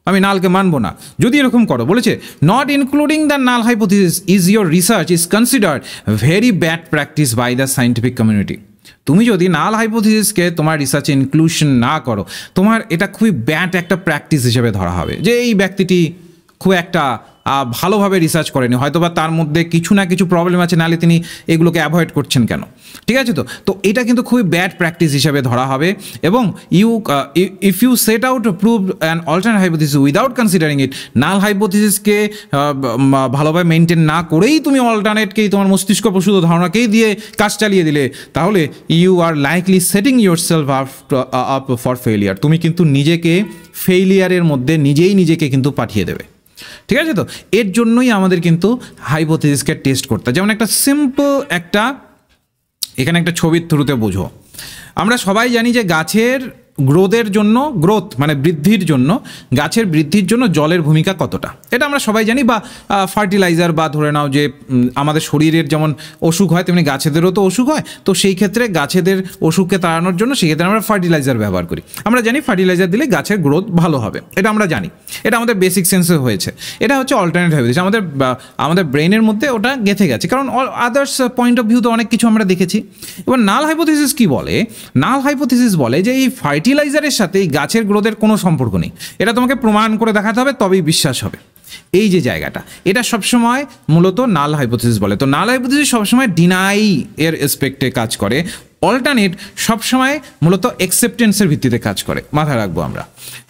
আমি নালকে মানবো না। যদি এরকম করো, বলেছে not including the null hypothesis is your research is considered very bad practice by the scientific community. তুমি যদি নাল হাইপোথিসিসকে তোমার রিসার্চে ইনক্লুশন না করো, তোমার এটা খুবই ব্যাড একটা প্র্যাকটিস হিসেবে ধরা হবে, যে এই ব্যক্তিটি খুব একটা ভালোভাবে রিসার্চ করেনি, হয়তো বা তার মধ্যে কিছু না কিছু প্রবলেম আছে, নাহলে তিনি এগুলোকে অ্যাভয়েড করছেন কেন? ঠিক আছে, তো এটা কিন্তু খুবই ব্যাড প্র্যাকটিস হিসাবে ধরা হবে। এবং if you set out prove an alternate hypothesis without considering it, null হাইপোথিসিসকে ভালোভাবে মেনটেন না করেই তুমি অল্টারনেটকেই, তোমার মস্তিষ্ক প্রসূত ধারণাকেই দিয়ে কাজ চালিয়ে দিলে, তাহলে you are likely setting yourself up for failure. তুমি কিন্তু নিজেকে ফেইলিয়ারের মধ্যে নিজেকে কিন্তু পাঠিয়ে দেবে। ঠিক আছে, তো এর জন্যই আমাদের কিন্তু হাইপোথিসিসকে টেস্ট করতে, যেমন একটা সিম্পল এখানে একটা ছবির থ্রুতে বোঝো। আমরা সবাই জানি যে গাছের গ্রোথ মানে বৃদ্ধির জন্য, গাছের বৃদ্ধির জন্য জলের ভূমিকা কতটা, এটা আমরা সবাই জানি। বা ফার্টিলাইজার, বা ধরে নাও যে আমাদের শরীরের যেমন অসুখ হয় তেমনি গাছেদেরও তো অসুখ হয়, তো সেই ক্ষেত্রে গাছেদের অসুখকে তাড়ানোর জন্য সেই ক্ষেত্রে আমরা ফার্টিলাইজার ব্যবহার করি। আমরা জানি ফার্টিলাইজার দিলে গাছের গ্রোথ ভালো হবে, এটা আমরা জানি, এটা আমাদের বেসিক সেন্সে হয়েছে। এটা হচ্ছে অল্টারনেট হাইপোথিসিস, আমাদের ব্রেনের মধ্যে ওটা গেঁথে গেছে, কারণ আদার্স পয়েন্ট অফ ভিউ তো অনেক কিছু আমরা দেখেছি। এবার নাল হাইপোথিসিস কি বলে? নাল হাইপোথিসিস বলে যে এই ফার্টিলাইজারের সাথে এই গাছের গ্রোথের কোনো সম্পর্ক নেই, এটা তোমাকে প্রমাণ করে দেখাতে হবে, তবেই বিশ্বাস হবে। এই যে জায়গাটা, এটা সবসময় মূলত নাল হাইপোথিসিস বলে। তো নাল হাইপোথিসিস সবসময় ডিনাই এর এসপেক্টে কাজ করে, অল্টারনেট সবসময় মূলত অ্যাকসেপ্টেন্সের ভিত্তিতে কাজ করে, মাথায় রাখবো আমরা।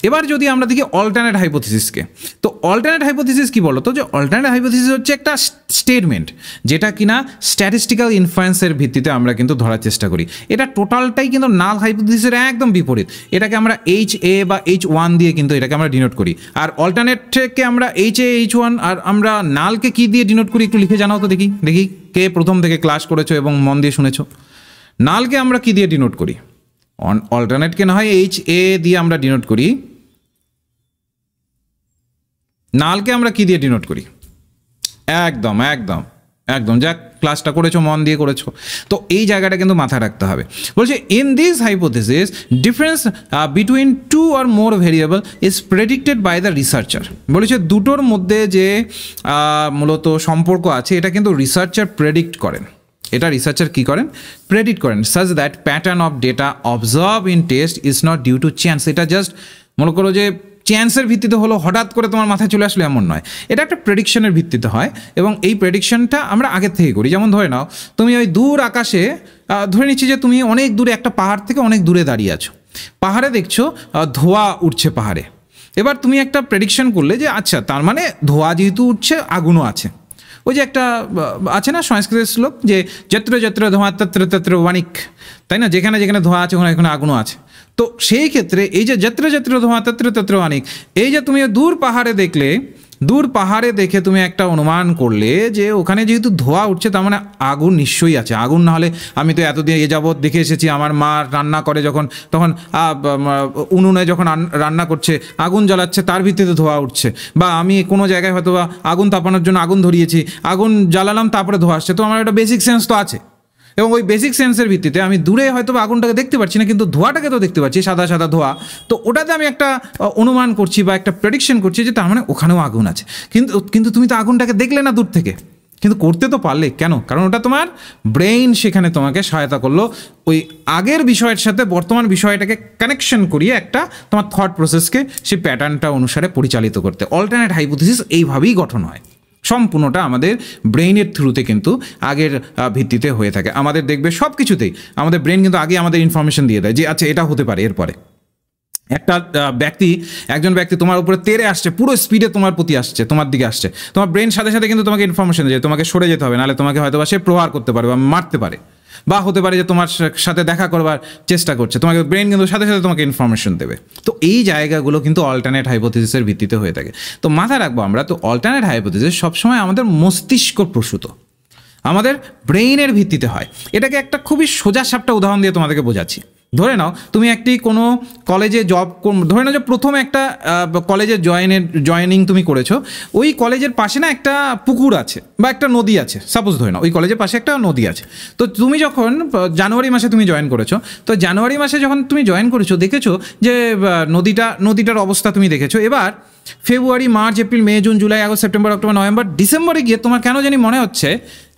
এবার যদি আমরা দেখি অল্টারনেট হাইপোথিসিসকে, তো অল্টারনেট হাইপোথিসিস কি বলতো? যে অল্টারনেট হাইপোথিসিস হচ্ছে একটা স্টেটমেন্ট যেটা কিনা স্ট্যাটিস্টিক্যাল ইনফারেন্সের ভিত্তিতে আমরা কিন্তু ধরার চেষ্টা করি। এটা টোটালটাই কিন্তু নাল হাইপোথিসিসের একদম বিপরীত। এটাকে আমরা HA বা H1 দিয়ে কিন্তু এটাকে আমরা ডিনোট করি, আর অল্টারনেটকে আমরা HA H1, আর আমরা নালকে কি দিয়ে ডিনোট করি একটু লিখে জানাও তো দেখি কে প্রথম থেকে ক্লাস করেছো এবং মন দিয়ে শুনেছো। নালকে আমরা কি দিয়ে ডিনোট করি? অল্টারনেটকে না হয় HA দিয়ে আমরা ডিনোট করি, নালকে আমরা কি দিয়ে ডিনোট করি? একদম যাক, ক্লাসটা করেছো, মন দিয়ে করেছো, তো এই জায়গাটা কিন্তু মাথায় রাখতে হবে। বলছে in this hypothesis difference between two or more variable is predicted by the researcher. বলেছে দুটোর মধ্যে যে মূলত সম্পর্ক আছে, এটা কিন্তু রিসার্চার প্রেডিক্ট করেন। এটা রিসার্চার কী করেন? প্রেডিক্ট করেন। Such that pattern of data observe in test is not due to chance. এটা জাস্ট মনে করো যে চ্যান্সের ভিত্তিতে হলো, হঠাৎ করে তোমার মাথায় চলে আসলো এমন নয়, এটা একটা প্রেডিকশনের ভিত্তিতে হয়, এবং এই প্রেডিকশনটা আমরা আগের থেকে করি। যেমন ধরে নাও তুমি ওই দূর আকাশে, ধরে নিচ্ছি যে তুমি অনেক দূরে একটা পাহাড় থেকে অনেক দূরে দাঁড়িয়ে আছো, পাহাড়ে দেখছো ধোঁয়া উঠছে পাহাড়ে। এবার তুমি একটা প্রেডিকশন করলে যে আচ্ছা, তার মানে ধোঁয়া যেহেতু উঠছে আগুনও আছে। ওই যে একটা আছে না সংস্কৃতের শ্লোক, যে যত্র যত্র ধোঁয়া তত্র তত্র ওয়ানিক, তাই না? যেখানে যেখানে ধোঁয়া আছে ওখানে আগুনও আছে। তো সেই ক্ষেত্রে এই যে যত্র যত্র ধোঁয়া তত্র তত্র ওয়ানিক, এই যে তুমি দূর পাহাড়ে দেখলে, দূর পাহাড়ে দেখে তুমি একটা অনুমান করলে যে ওখানে যেহেতু ধোঁয়া উঠছে, তার মানে আগুন নিশ্চয়ই আছে। আগুন না হলে, আমি তো এতদিন যাবৎ দেখে এসেছি আমার মা রান্না করে যখন, তখন উনুনে যখন রান্না করছে আগুন জ্বালাচ্ছে, তার ভিত্তিতে ধোঁয়া উঠছে। বা আমি কোনো জায়গায় হয়তো বা আগুন তাপানোর জন্য আগুন ধরিয়েছি, আগুন জ্বালালাম, তারপরে ধোঁয়া আসছে, তো আমার একটা বেসিক সেন্স তো আছে। এবং ওই বেসিক সেন্সের ভিত্তিতে আমি দূরে হয়তো আগুনটাকে দেখতে পাচ্ছি না, কিন্তু ধোঁয়াটাকে তো দেখতে পাচ্ছি, সাদা সাদা ধোঁয়া। তো ওটাতে আমি একটা অনুমান করছি বা একটা প্রেডিকশন করছি যে তার মানে ওখানেও আগুন আছে। কিন্তু তুমি তো আগুনটাকে দেখলে না দূর থেকে, কিন্তু করতে তো পারলে। কেন? কারণ ওটা তোমার ব্রেইন সেখানে তোমাকে সহায়তা করলো ওই আগের বিষয়ের সাথে বর্তমান বিষয়টাকে কানেকশন করিয়ে একটা তোমার থট প্রসেসকে সেই প্যাটার্নটা অনুসারে পরিচালিত করতে। অল্টারনেট হাইপোথিসিস এইভাবেই গঠন হয়, সম্পূর্ণটা আমাদের ব্রেইনের থ্রুতে কিন্তু আগের ভিত্তিতে হয়ে থাকে। আমাদের দেখবে সব কিছুতেই আমাদের ব্রেন কিন্তু আগে আমাদের ইনফরমেশন দিয়ে দেয় যে আচ্ছা এটা হতে পারে। এরপরে একজন ব্যক্তি তোমার উপরে তেড়ে আসছে, পুরো স্পিডে তোমার প্রতি আসছে, তোমার দিকে আসছে, তোমার ব্রেন সাথে সাথে কিন্তু তোমাকে ইনফরমেশন দেয় তোমাকে সরে যেতে হবে, নাহলে তোমাকে হয়তো বা সে প্রহার করতে পারে বা মারতে পারে, বা হতে পারে যে তোমার সাথে দেখা করবার চেষ্টা করছে, তোমাকে ব্রেন কিন্তু সাথে সাথে তোমাকে ইনফরমেশন দেবে। তো এই জায়গাগুলো কিন্তু অল্টারনেট হাইপোথিসিসের ভিত্তিতে হয়ে থাকে। তো মাথায় রাখবো আমরা, তো অল্টারনেট হাইপোথিসিস সবসময় আমাদের মস্তিষ্ক প্রসূত, আমাদের ব্রেইনের ভিত্তিতে হয়। এটাকে একটা খুবই সোজা সাপটা উদাহরণ দিয়ে তোমাদেরকে বোঝাচ্ছি। ধরে নাও তুমি কোনো কলেজে ধরে নাও যে প্রথমে একটা কলেজে জয়েনিং তুমি করেছো, ওই কলেজের পাশে না একটা পুকুর আছে বা একটা নদী আছে, সাপোজ ধরে নাও ওই কলেজের পাশে একটা নদী আছে। তো তুমি যখন জানুয়ারি মাসে তুমি জয়েন করেছো, তো জানুয়ারি মাসে যখন তুমি জয়েন করেছো দেখেছো যে নদীটার অবস্থা তুমি দেখেছো। এবার February, March, April, May, June, July, August, September, October, November, ডিসেম্বরে গিয়ে তোমার কেন জানি মনে হচ্ছে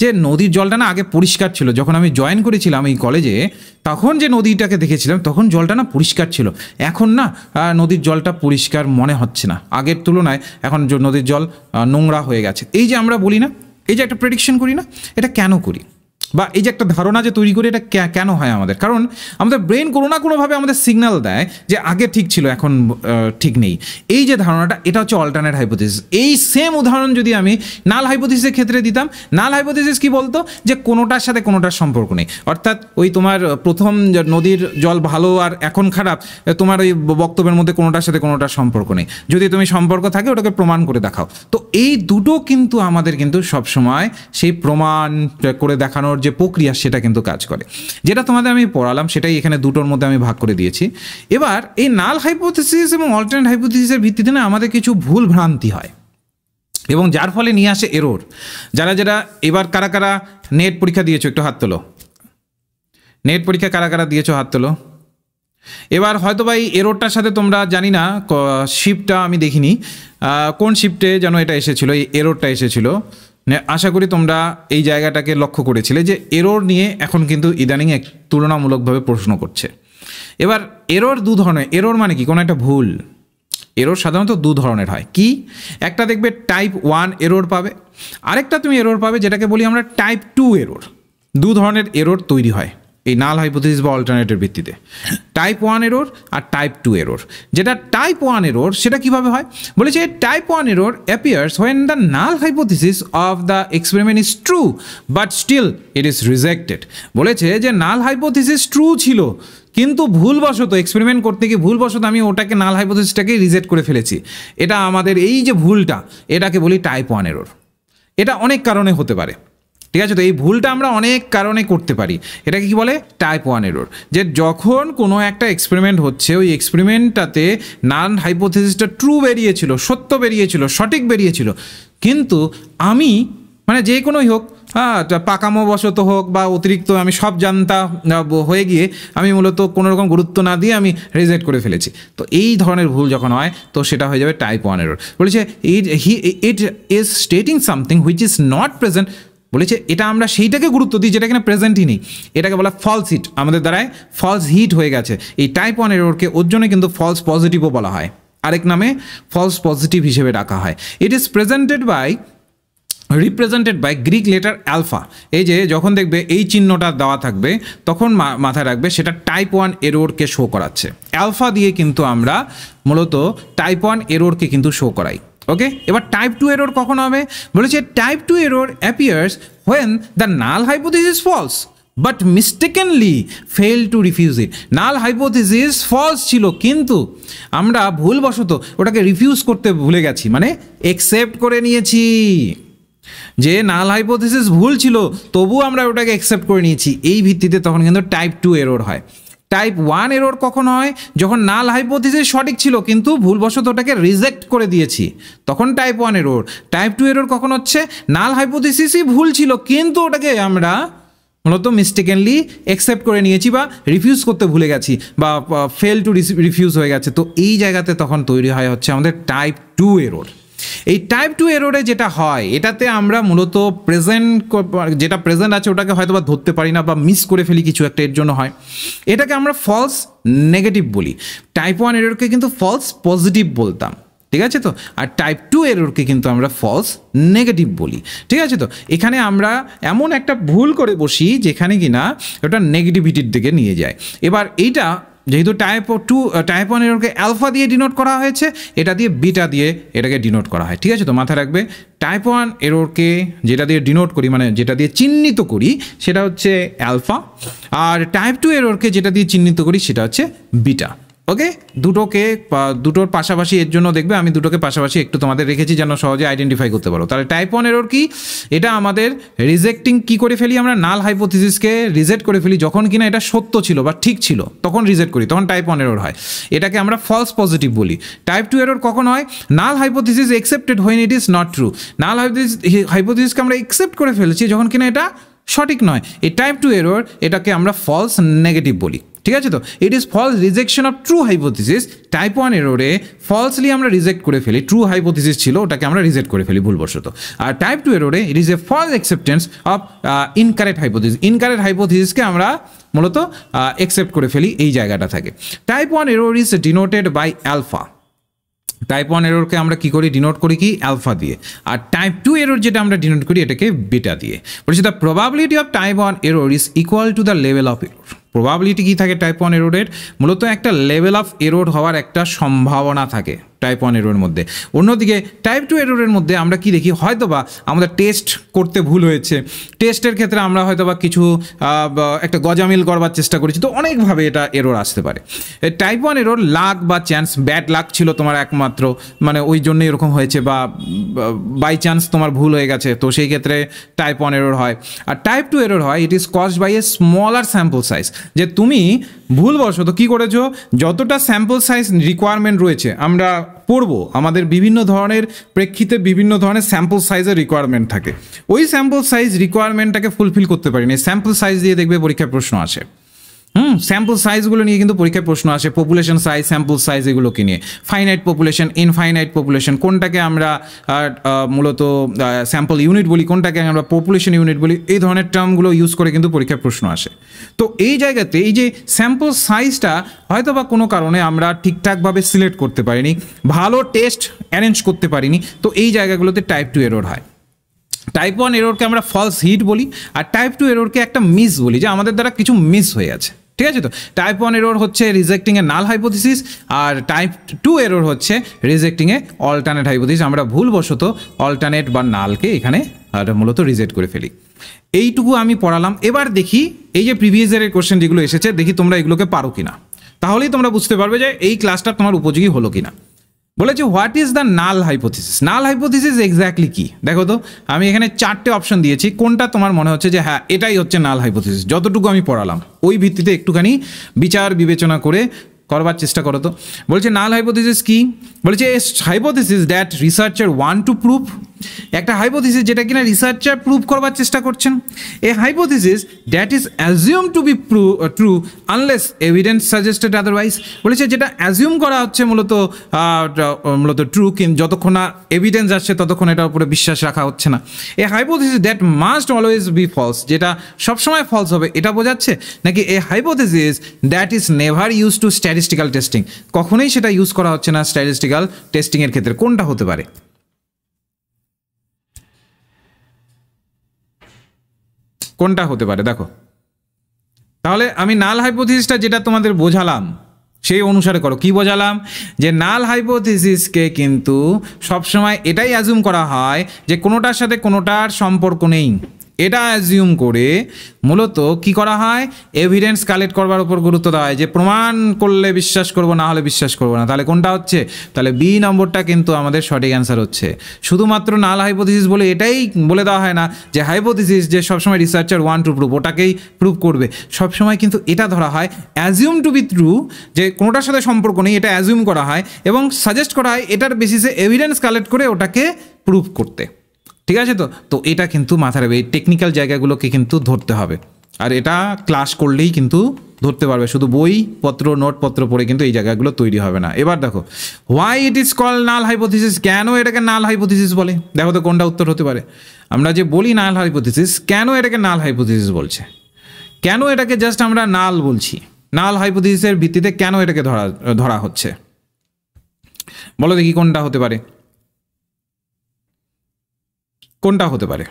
যে নদীর জলটা না আগে পরিষ্কার ছিল। যখন আমি জয়েন করেছিলাম এই কলেজে, তখন যে নদীটাকে দেখেছিলাম তখন জলটা না পরিষ্কার ছিল। এখন না নদীর জলটা পরিষ্কার মনে হচ্ছে না, আগের তুলনায় এখন নদীর জল নোংরা হয়ে গেছে। এই যে আমরা বলি না, এই যে একটা প্রেডিকশন করি না, এটা কেন করি? বা এই যে একটা ধারণা যে তৈরি করি, এটা কেন হয় আমাদের? কারণ আমাদের ব্রেন কোনো না কোনোভাবে আমাদের সিগন্যাল দেয় যে আগে ঠিক ছিল, এখন ঠিক নেই। এই যে ধারণাটা, এটা হচ্ছে অল্টারনেট হাইপোথিসিস। এই সেম উদাহরণ যদি আমি নাল হাইপোথিসিসের ক্ষেত্রে দিতাম, নাল হাইপোথিসিস কি বলতো যে কোনোটার সাথে কোনোটার সম্পর্ক নেই। অর্থাৎ ওই তোমার প্রথম নদীর জল ভালো আর এখন খারাপ, তোমার ওই বক্তব্যের মধ্যে কোনোটার সাথে কোনোটার সম্পর্ক নেই। যদি তুমি সম্পর্ক থাকে ওটাকে প্রমাণ করে দেখাও। তো এই দুটো কিন্তু আমাদের কিন্তু সবসময় সেই প্রমাণ করে দেখানোর যে প্রক্রিয়া, সেটা কিন্তু কাজ করে। যেটা তোমাদের আমি পড়ালাম সেটাই এখানে দুটোর মধ্যে আমি ভাগ করে দিয়েছি। এবার এই নাল হাইপোথিসিস এবং অল্টারনেট হাইপোথিসিসের ভিত্তিতে না আমাদের কিছু ভুল ভ্রান্তি হয় এবং যার ফলে নিয়ে আসে এরর। যারা এবার কারা কারা নেট পরীক্ষা দিয়েছো একটু হাত তোলো। নেট পরীক্ষা কারা কারা দিয়েছো হাত তোলো। এবার হয়তো বা এই এররটার সাথে তোমরা, জানি না শিফটটা আমি দেখিনি, কোন শিফটে যেন এটা এসেছিলো, এই এররটা এসেছিলো। আশা করি তোমরা এই জায়গাটাকে লক্ষ্য করেছিলে যে এরর নিয়ে এখন কিন্তু ইদানিং এক তুলনামূলকভাবে প্রশ্ন করছে। এবার এরর দু ধরনের। এরর মানে কি? কোনো একটা ভুল। এরর সাধারণত দু ধরনের হয়। কি? একটা দেখবে টাইপ 1 এরর পাবে, আরেকটা তুমি এরর পাবে যেটাকে বলি আমরা টাইপ 2 এরর। দু ধরনের এরর তৈরি হয় এই নাল হাইপোথিসিস বা অল্টারনেটের ভিত্তিতে, টাইপ 1 এরর আর টাইপ 2 এরর। যেটা টাইপ 1 এরর সেটা কিভাবে হয় বলেছে, type 1 error appears when the null hypothesis of the experiment is true but still it is rejected। বলেছে যে নাল হাইপোথিসিস ট্রু ছিল কিন্তু ভুলবশত এক্সপেরিমেন্ট করতে গিয়ে ভুলবশত আমি ওটাকে নাল হাইপোথিসিসটাকে রিজেক্ট করে ফেলেছি। এটা আমাদের এই যে ভুলটা, এটাকে বলি টাইপ 1 এরর। এটা অনেক কারণে হতে পারে, ঠিক আছে? তো এই ভুলটা আমরা অনেক কারণে করতে পারি। এটাকে কি বলে? Type 1 error. যে যখন কোনো একটা এক্সপেরিমেন্ট হচ্ছে, ওই এক্সপেরিমেন্টটাতে নাল হাইপোথিসিসটা ট্রু বেরিয়েছিল, সত্য বেরিয়েছিল, সঠিক বেরিয়েছিল, কিন্তু আমি মানে যে কোনোই হোক, পাকামোবশত হোক বা অতিরিক্ত আমি সব জানতা হয়ে গিয়ে আমি মূলত কোনো রকম গুরুত্ব না দিয়ে আমি রিজেক্ট করে ফেলেছি। তো এই ধরনের ভুল যখন হয় তো সেটা হয়ে যাবে টাইপ 1 এরর। বলেছে it is stating something which is not present. বলেছে এটা আমরা সেইটাকে গুরুত্ব দিই যেটা কিনা প্রেজেন্টই নেই। এটাকে বলা ফলস হিট। আমাদের দ্বারায় ফলস হিট হয়ে গেছে। এই টাইপ 1 এররকে ওর জন্য কিন্তু ফলস পজিটিভও বলা হয়, আরেক নামে ফলস পজিটিভ হিসেবে ডাকা হয়। It is represented by Greek letter alpha. এই যে যখন দেখবে এই চিহ্নটা দেওয়া থাকবে তখন মাথায় রাখবে সেটা টাইপ 1 এররকে শো করাচ্ছে। অ্যালফা দিয়ে কিন্তু আমরা মূলত টাইপ 1 এররকে কিন্তু শো করাই। ওকে, এবার টাইপ 2 এরর কখন হবে বলেছে, type 2 error appears when the null hypothesis is false but mistakenly fail to refuse it। Null hypothesis false ছিল কিন্তু আমরা ভুলবশত ওটাকে রিফিউজ করতে ভুলে গেছি, মানে একসেপ্ট করে নিয়েছি। যে নাল হাইপোথিসিস ভুল ছিল তবু আমরা ওটাকে অ্যাকসেপ্ট করে নিয়েছি, এই ভিত্তিতে তখন কিন্তু টাইপ 2 এরর হয়। টাইপ 1 এরর কখন হয়? যখন নাল হাইপোথিসিস সঠিক ছিল কিন্তু ভুলবশত ওটাকে রিজেক্ট করে দিয়েছি, তখন টাইপ 1 এরর। টাইপ 2 এরর কখন হচ্ছে? নাল হাইপোথিসিসই ভুল ছিল কিন্তু ওটাকে আমরা মূলত মিস্টেকেনলি অ্যাকসেপ্ট করে নিয়েছি বা রিফিউজ করতে ভুলে গেছি বা ফেল টু রিফিউজ হয়ে গেছে। তো এই জায়গাতে তখন তৈরি হয় হচ্ছে আমাদের টাইপ 2 এরর। এই টাইপ 2 এররে যেটা হয়, এটাতে আমরা মূলত যেটা প্রেজেন্ট আছে ওটাকে হয়তো বা ধরতে পারি না বা মিস করে ফেলি কিছু একটা, এর জন্য হয়। এটাকে আমরা ফলস নেগেটিভ বলি। টাইপ 1 এররকে কিন্তু ফলস পজিটিভ বলতাম, ঠিক আছে? তো আর টাইপ 2 এররকে কিন্তু আমরা ফলস নেগেটিভ বলি, ঠিক আছে? তো এখানে আমরা এমন একটা ভুল করে বসি যেখানে কিনা ওটা নেগেটিভিটির দিকে নিয়ে যায়। এবার এইটা যেহেতু টাইপ 1 এররকে অ্যালফা দিয়ে ডিনোট করা হয়েছে, এটা দিয়ে বিটা দিয়ে এটাকে ডিনোট করা হয়, ঠিক আছে? তো মাথায় রাখবে টাইপ 1 এররকে যেটা দিয়ে ডিনোট করি, মানে যেটা দিয়ে চিহ্নিত করি, সেটা হচ্ছে অ্যালফা, আর টাইপ 2 এররকে যেটা দিয়ে চিহ্নিত করি সেটা হচ্ছে বিটা। ওকে, দুটোর পাশাপাশি, এর জন্য দেখবে আমি দুটোকে পাশাপাশি একটু তোমাদের রেখেছি যেন সহজে আইডেন্টিফাই করতে পারো। তাহলে টাইপ 1 এরর কি? এটা আমাদের রিজেক্টিং কি করে ফেলি, আমরা নাল হাইপোথিসিসকে রিজেক্ট করে ফেলি যখন কিনা এটা সত্য ছিল বা ঠিক ছিল, তখন রিজেক্ট করি, তখন টাইপ 1 এরর হয়। এটাকে আমরা ফলস পজিটিভ বলি। টাইপ 2 এরর কখন হয়? Null hypothesis accepted when it is not true. Null হাইপোথিসিসকে আমরা অ্যাকসেপ্ট করে ফেলেছি যখন কিনা এটা সঠিক নয়। এই টাইপ 2 এরর, এটাকে আমরা ফলস নেগেটিভ বলি। ঠিক আছে? তো it is false rejection of true hypothesis. Type 1 এররে ফলসলি আমরা রিজেক্ট করে ফেলি, ট্রু হাইপোথিসিস ছিল ওটাকে আমরা রিজেক্ট করে ফেলি ভুলবশত। আর টাইপ 2 এররে it is a false acceptance of incorrect hypothesis. Incorrect হাইপোথিসিসকে আমরা মূলত অ্যাকসেপ্ট করে ফেলি, এই জায়গাটা থাকে। Type 1 error is denoted by alpha. Type 1 এররকে আমরা কি করি, ডিনোট করি কি, অ্যালফা দিয়ে। আর টাইপ 2 এরর যেটা আমরা ডিনোট করি এটাকে বিটা দিয়ে। বলছি the probability of type 1 error is equal to the level of error. Probability কী থাকে টাইপ 1 এররের, মূলত একটা লেভেল অফ এরর হওয়ার একটা সম্ভাবনা থাকে টাইপ 1 এররের মধ্যে। অন্যদিকে টাইপ 2 এররের মধ্যে আমরা কি দেখি, হয়তোবা আমাদের টেস্ট করতে ভুল হয়েছে, টেস্টের ক্ষেত্রে আমরা হয়তোবা কিছু একটা গজামিল করবার চেষ্টা করেছি, তো অনেকভাবে এটা এরর আসতে পারে। টাইপ 1 এরর লাক বা চান্স, ব্যাড লাক ছিল তোমার একমাত্র, মানে ওই জন্যই এরকম হয়েছে, বা বাই চান্স তোমার ভুল হয়ে গেছে, তো সেই ক্ষেত্রে টাইপ 1 এরর হয়। আর টাইপ 2 এরর হয় it is caused by a smaller sample size, যে তুমি ভুলবশত কী করেছো, যতটা স্যাম্পল সাইজ রিকোয়ারমেন্ট রয়েছে, আমরা পড়বো আমাদের বিভিন্ন ধরনের প্রেক্ষিতে বিভিন্ন ধরনের স্যাম্পল সাইজের রিকোয়ারমেন্ট থাকে, ওই স্যাম্পল সাইজ রিকোয়ারমেন্টটাকে ফুলফিল করতে পারিনি। স্যাম্পল সাইজ দিয়ে দেখবে পরীক্ষায় প্রশ্ন আসে, স্যাম্পল সাইজগুলো নিয়ে কিন্তু পরীক্ষায় প্রশ্ন আসে, পপুলেশন সাইজ, স্যাম্পল সাইজ, এগুলোকে নিয়ে। ফাইনাইট পপুলেশন, ইনফাইনাইট পপুলেশন, কোনটাকে আমরা মূলত স্যাম্পল ইউনিট বলি, কোনটাকে আমরা পপুলেশন ইউনিট বলি, এই ধরনের টার্মগুলো ইউজ করে কিন্তু পরীক্ষায় প্রশ্ন আসে। তো এই জায়গাতে এই যে স্যাম্পল সাইজটা হয়তো বা কোনো কারণে আমরা ঠিকঠাকভাবে সিলেক্ট করতে পারিনি, ভালো টেস্ট অ্যারেঞ্জ করতে পারিনি, তো এই জায়গাগুলোতে টাইপ 2 এরর হয়। টাইপ 1 এররকে আমরা ফলস হিট বলি, আর টাইপ 2 এররকে একটা মিস বলি, যে আমাদের দ্বারা কিছু মিস হয়ে আছে। ঠিক আছে? তো টাইপ 1 এরর হচ্ছে রিজেক্টিং এ নাল হাইপোথিসিস, আর টাইপ 2 এরর হচ্ছে রিজেক্টিং এ অল্টারনেট হাইপোথিসিস। আমরা ভুলবশত অল্টারনেট বা নালকে এখানে মূলত রিজেক্ট করে ফেলি। এইটুকু আমি পড়ালাম। এবার দেখি এই যে প্রিভিয়াস ইয়ারের কোশ্চেন যেগুলো এসেছে, দেখি তোমরা এগুলোকে পারো কিনা, তাহলেই তোমরা বুঝতে পারবে যে এই ক্লাসটা তোমার উপযোগী হলো কিনা। বলেছে what is the null hypothesis. Null hypothesis exactly কি, দেখো তো আমি এখানে 4টে অপশন দিয়েছি, কোনটা তোমার মনে হচ্ছে যে হ্যাঁ এটাই হচ্ছে নাল হাইপোথিসিস, যতটুকু আমি পড়ালাম ওই ভিত্তিতে একটুখানি বিচার বিবেচনা করে করবার চেষ্টা করো তো। বলছে নাল হাইপোথিসিস কি, বলেছে hypothesis that researcher want to prove, একটা হাইপোথিসিস যেটা কিনা রিসার্চার প্রুভ করবার চেষ্টা করছেন। A hypothesis that is assume to be true unless evidence suggested otherwise. বলেছে যেটা অ্যাজিউম করা হচ্ছে মূলত ট্রু, কিন্তু যতক্ষণ না এভিডেন্স আসছে ততক্ষণ এটার উপরে বিশ্বাস রাখা হচ্ছে না। A hypothesis that must always be false, যেটা সবসময় ফলস হবে এটা বোঝাচ্ছে, নাকি a hypothesis that is never use to statistical testing, কখনোই সেটা ইউজ করা হচ্ছে না স্ট্যাটিস্টিক্যাল টেস্টিংয়ের ক্ষেত্রে, কোনটা হতে পারে? কোনটা হতে পারে দেখো। তাহলে আমি নাল হাইপোথিসিসটা যেটা তোমাদের বোঝালাম সেই অনুসারে করো। কি বোঝালাম? যে নাল হাইপোথিসিসকে কিন্তু সবসময় এটাই অ্যাজিউম করা হয় যে কোনোটার সাথে কোনোটার সম্পর্ক নেই, এটা অ্যাজিউম করে মূলত কি করা হয়, এভিডেন্স কালেক্ট করবার উপর গুরুত্ব দেওয়া হয়, যে প্রমাণ করলে বিশ্বাস করব, না হলে বিশ্বাস করবো না। তাহলে কোনটা হচ্ছে? তাহলে বি নম্বরটা কিন্তু আমাদের সঠিক অ্যান্সার হচ্ছে। শুধুমাত্র নাল হাইপোথিসিস বলে এটাই বলে দেওয়া হয় না যে হাইপোথিসিস যে সবসময় রিসার্চার ওয়ান টু প্রুভ ওটাকেই প্রুভ করবে, সবসময় কিন্তু এটা ধরা হয় অ্যাজিউম টু বি ট্রু, যে কোনোটার সাথে সম্পর্ক নেই এটা অ্যাজিউম করা হয় এবং সাজেস্ট করা হয় এটার বেসিসে এভিডেন্স কালেক্ট করে ওটাকে প্রুভ করতে। ঠিক আছে? তো তো এটা কিন্তু মাথায় রাখবে, এই টেকনিক্যাল জায়গাগুলোকে কিন্তু ধরতে হবে, আর এটা ক্লাস করলেই কিন্তু ধরতে পারবে, শুধু বইপত্র নোটপত্র পড়ে কিন্তু এই জায়গাগুলো তৈরি হবে না। এবার দেখো why it is call null hypothesis, কেন এটাকে নাল হাইপোথিসিস বলে? দেখো তো কোনটা উত্তর হতে পারে। আমরা যে বলি নাল হাইপোথিসিস, কেন এটাকে নাল হাইপোথিসিস বলছে, কেন এটাকে জাস্ট আমরা নাল বলছি, নাল হাইপোথিসিসের ভিত্তিতে কেন এটাকে ধরা হচ্ছে, বলো দেখি কোনটা হতে পারে, কোনটা হতে পারে?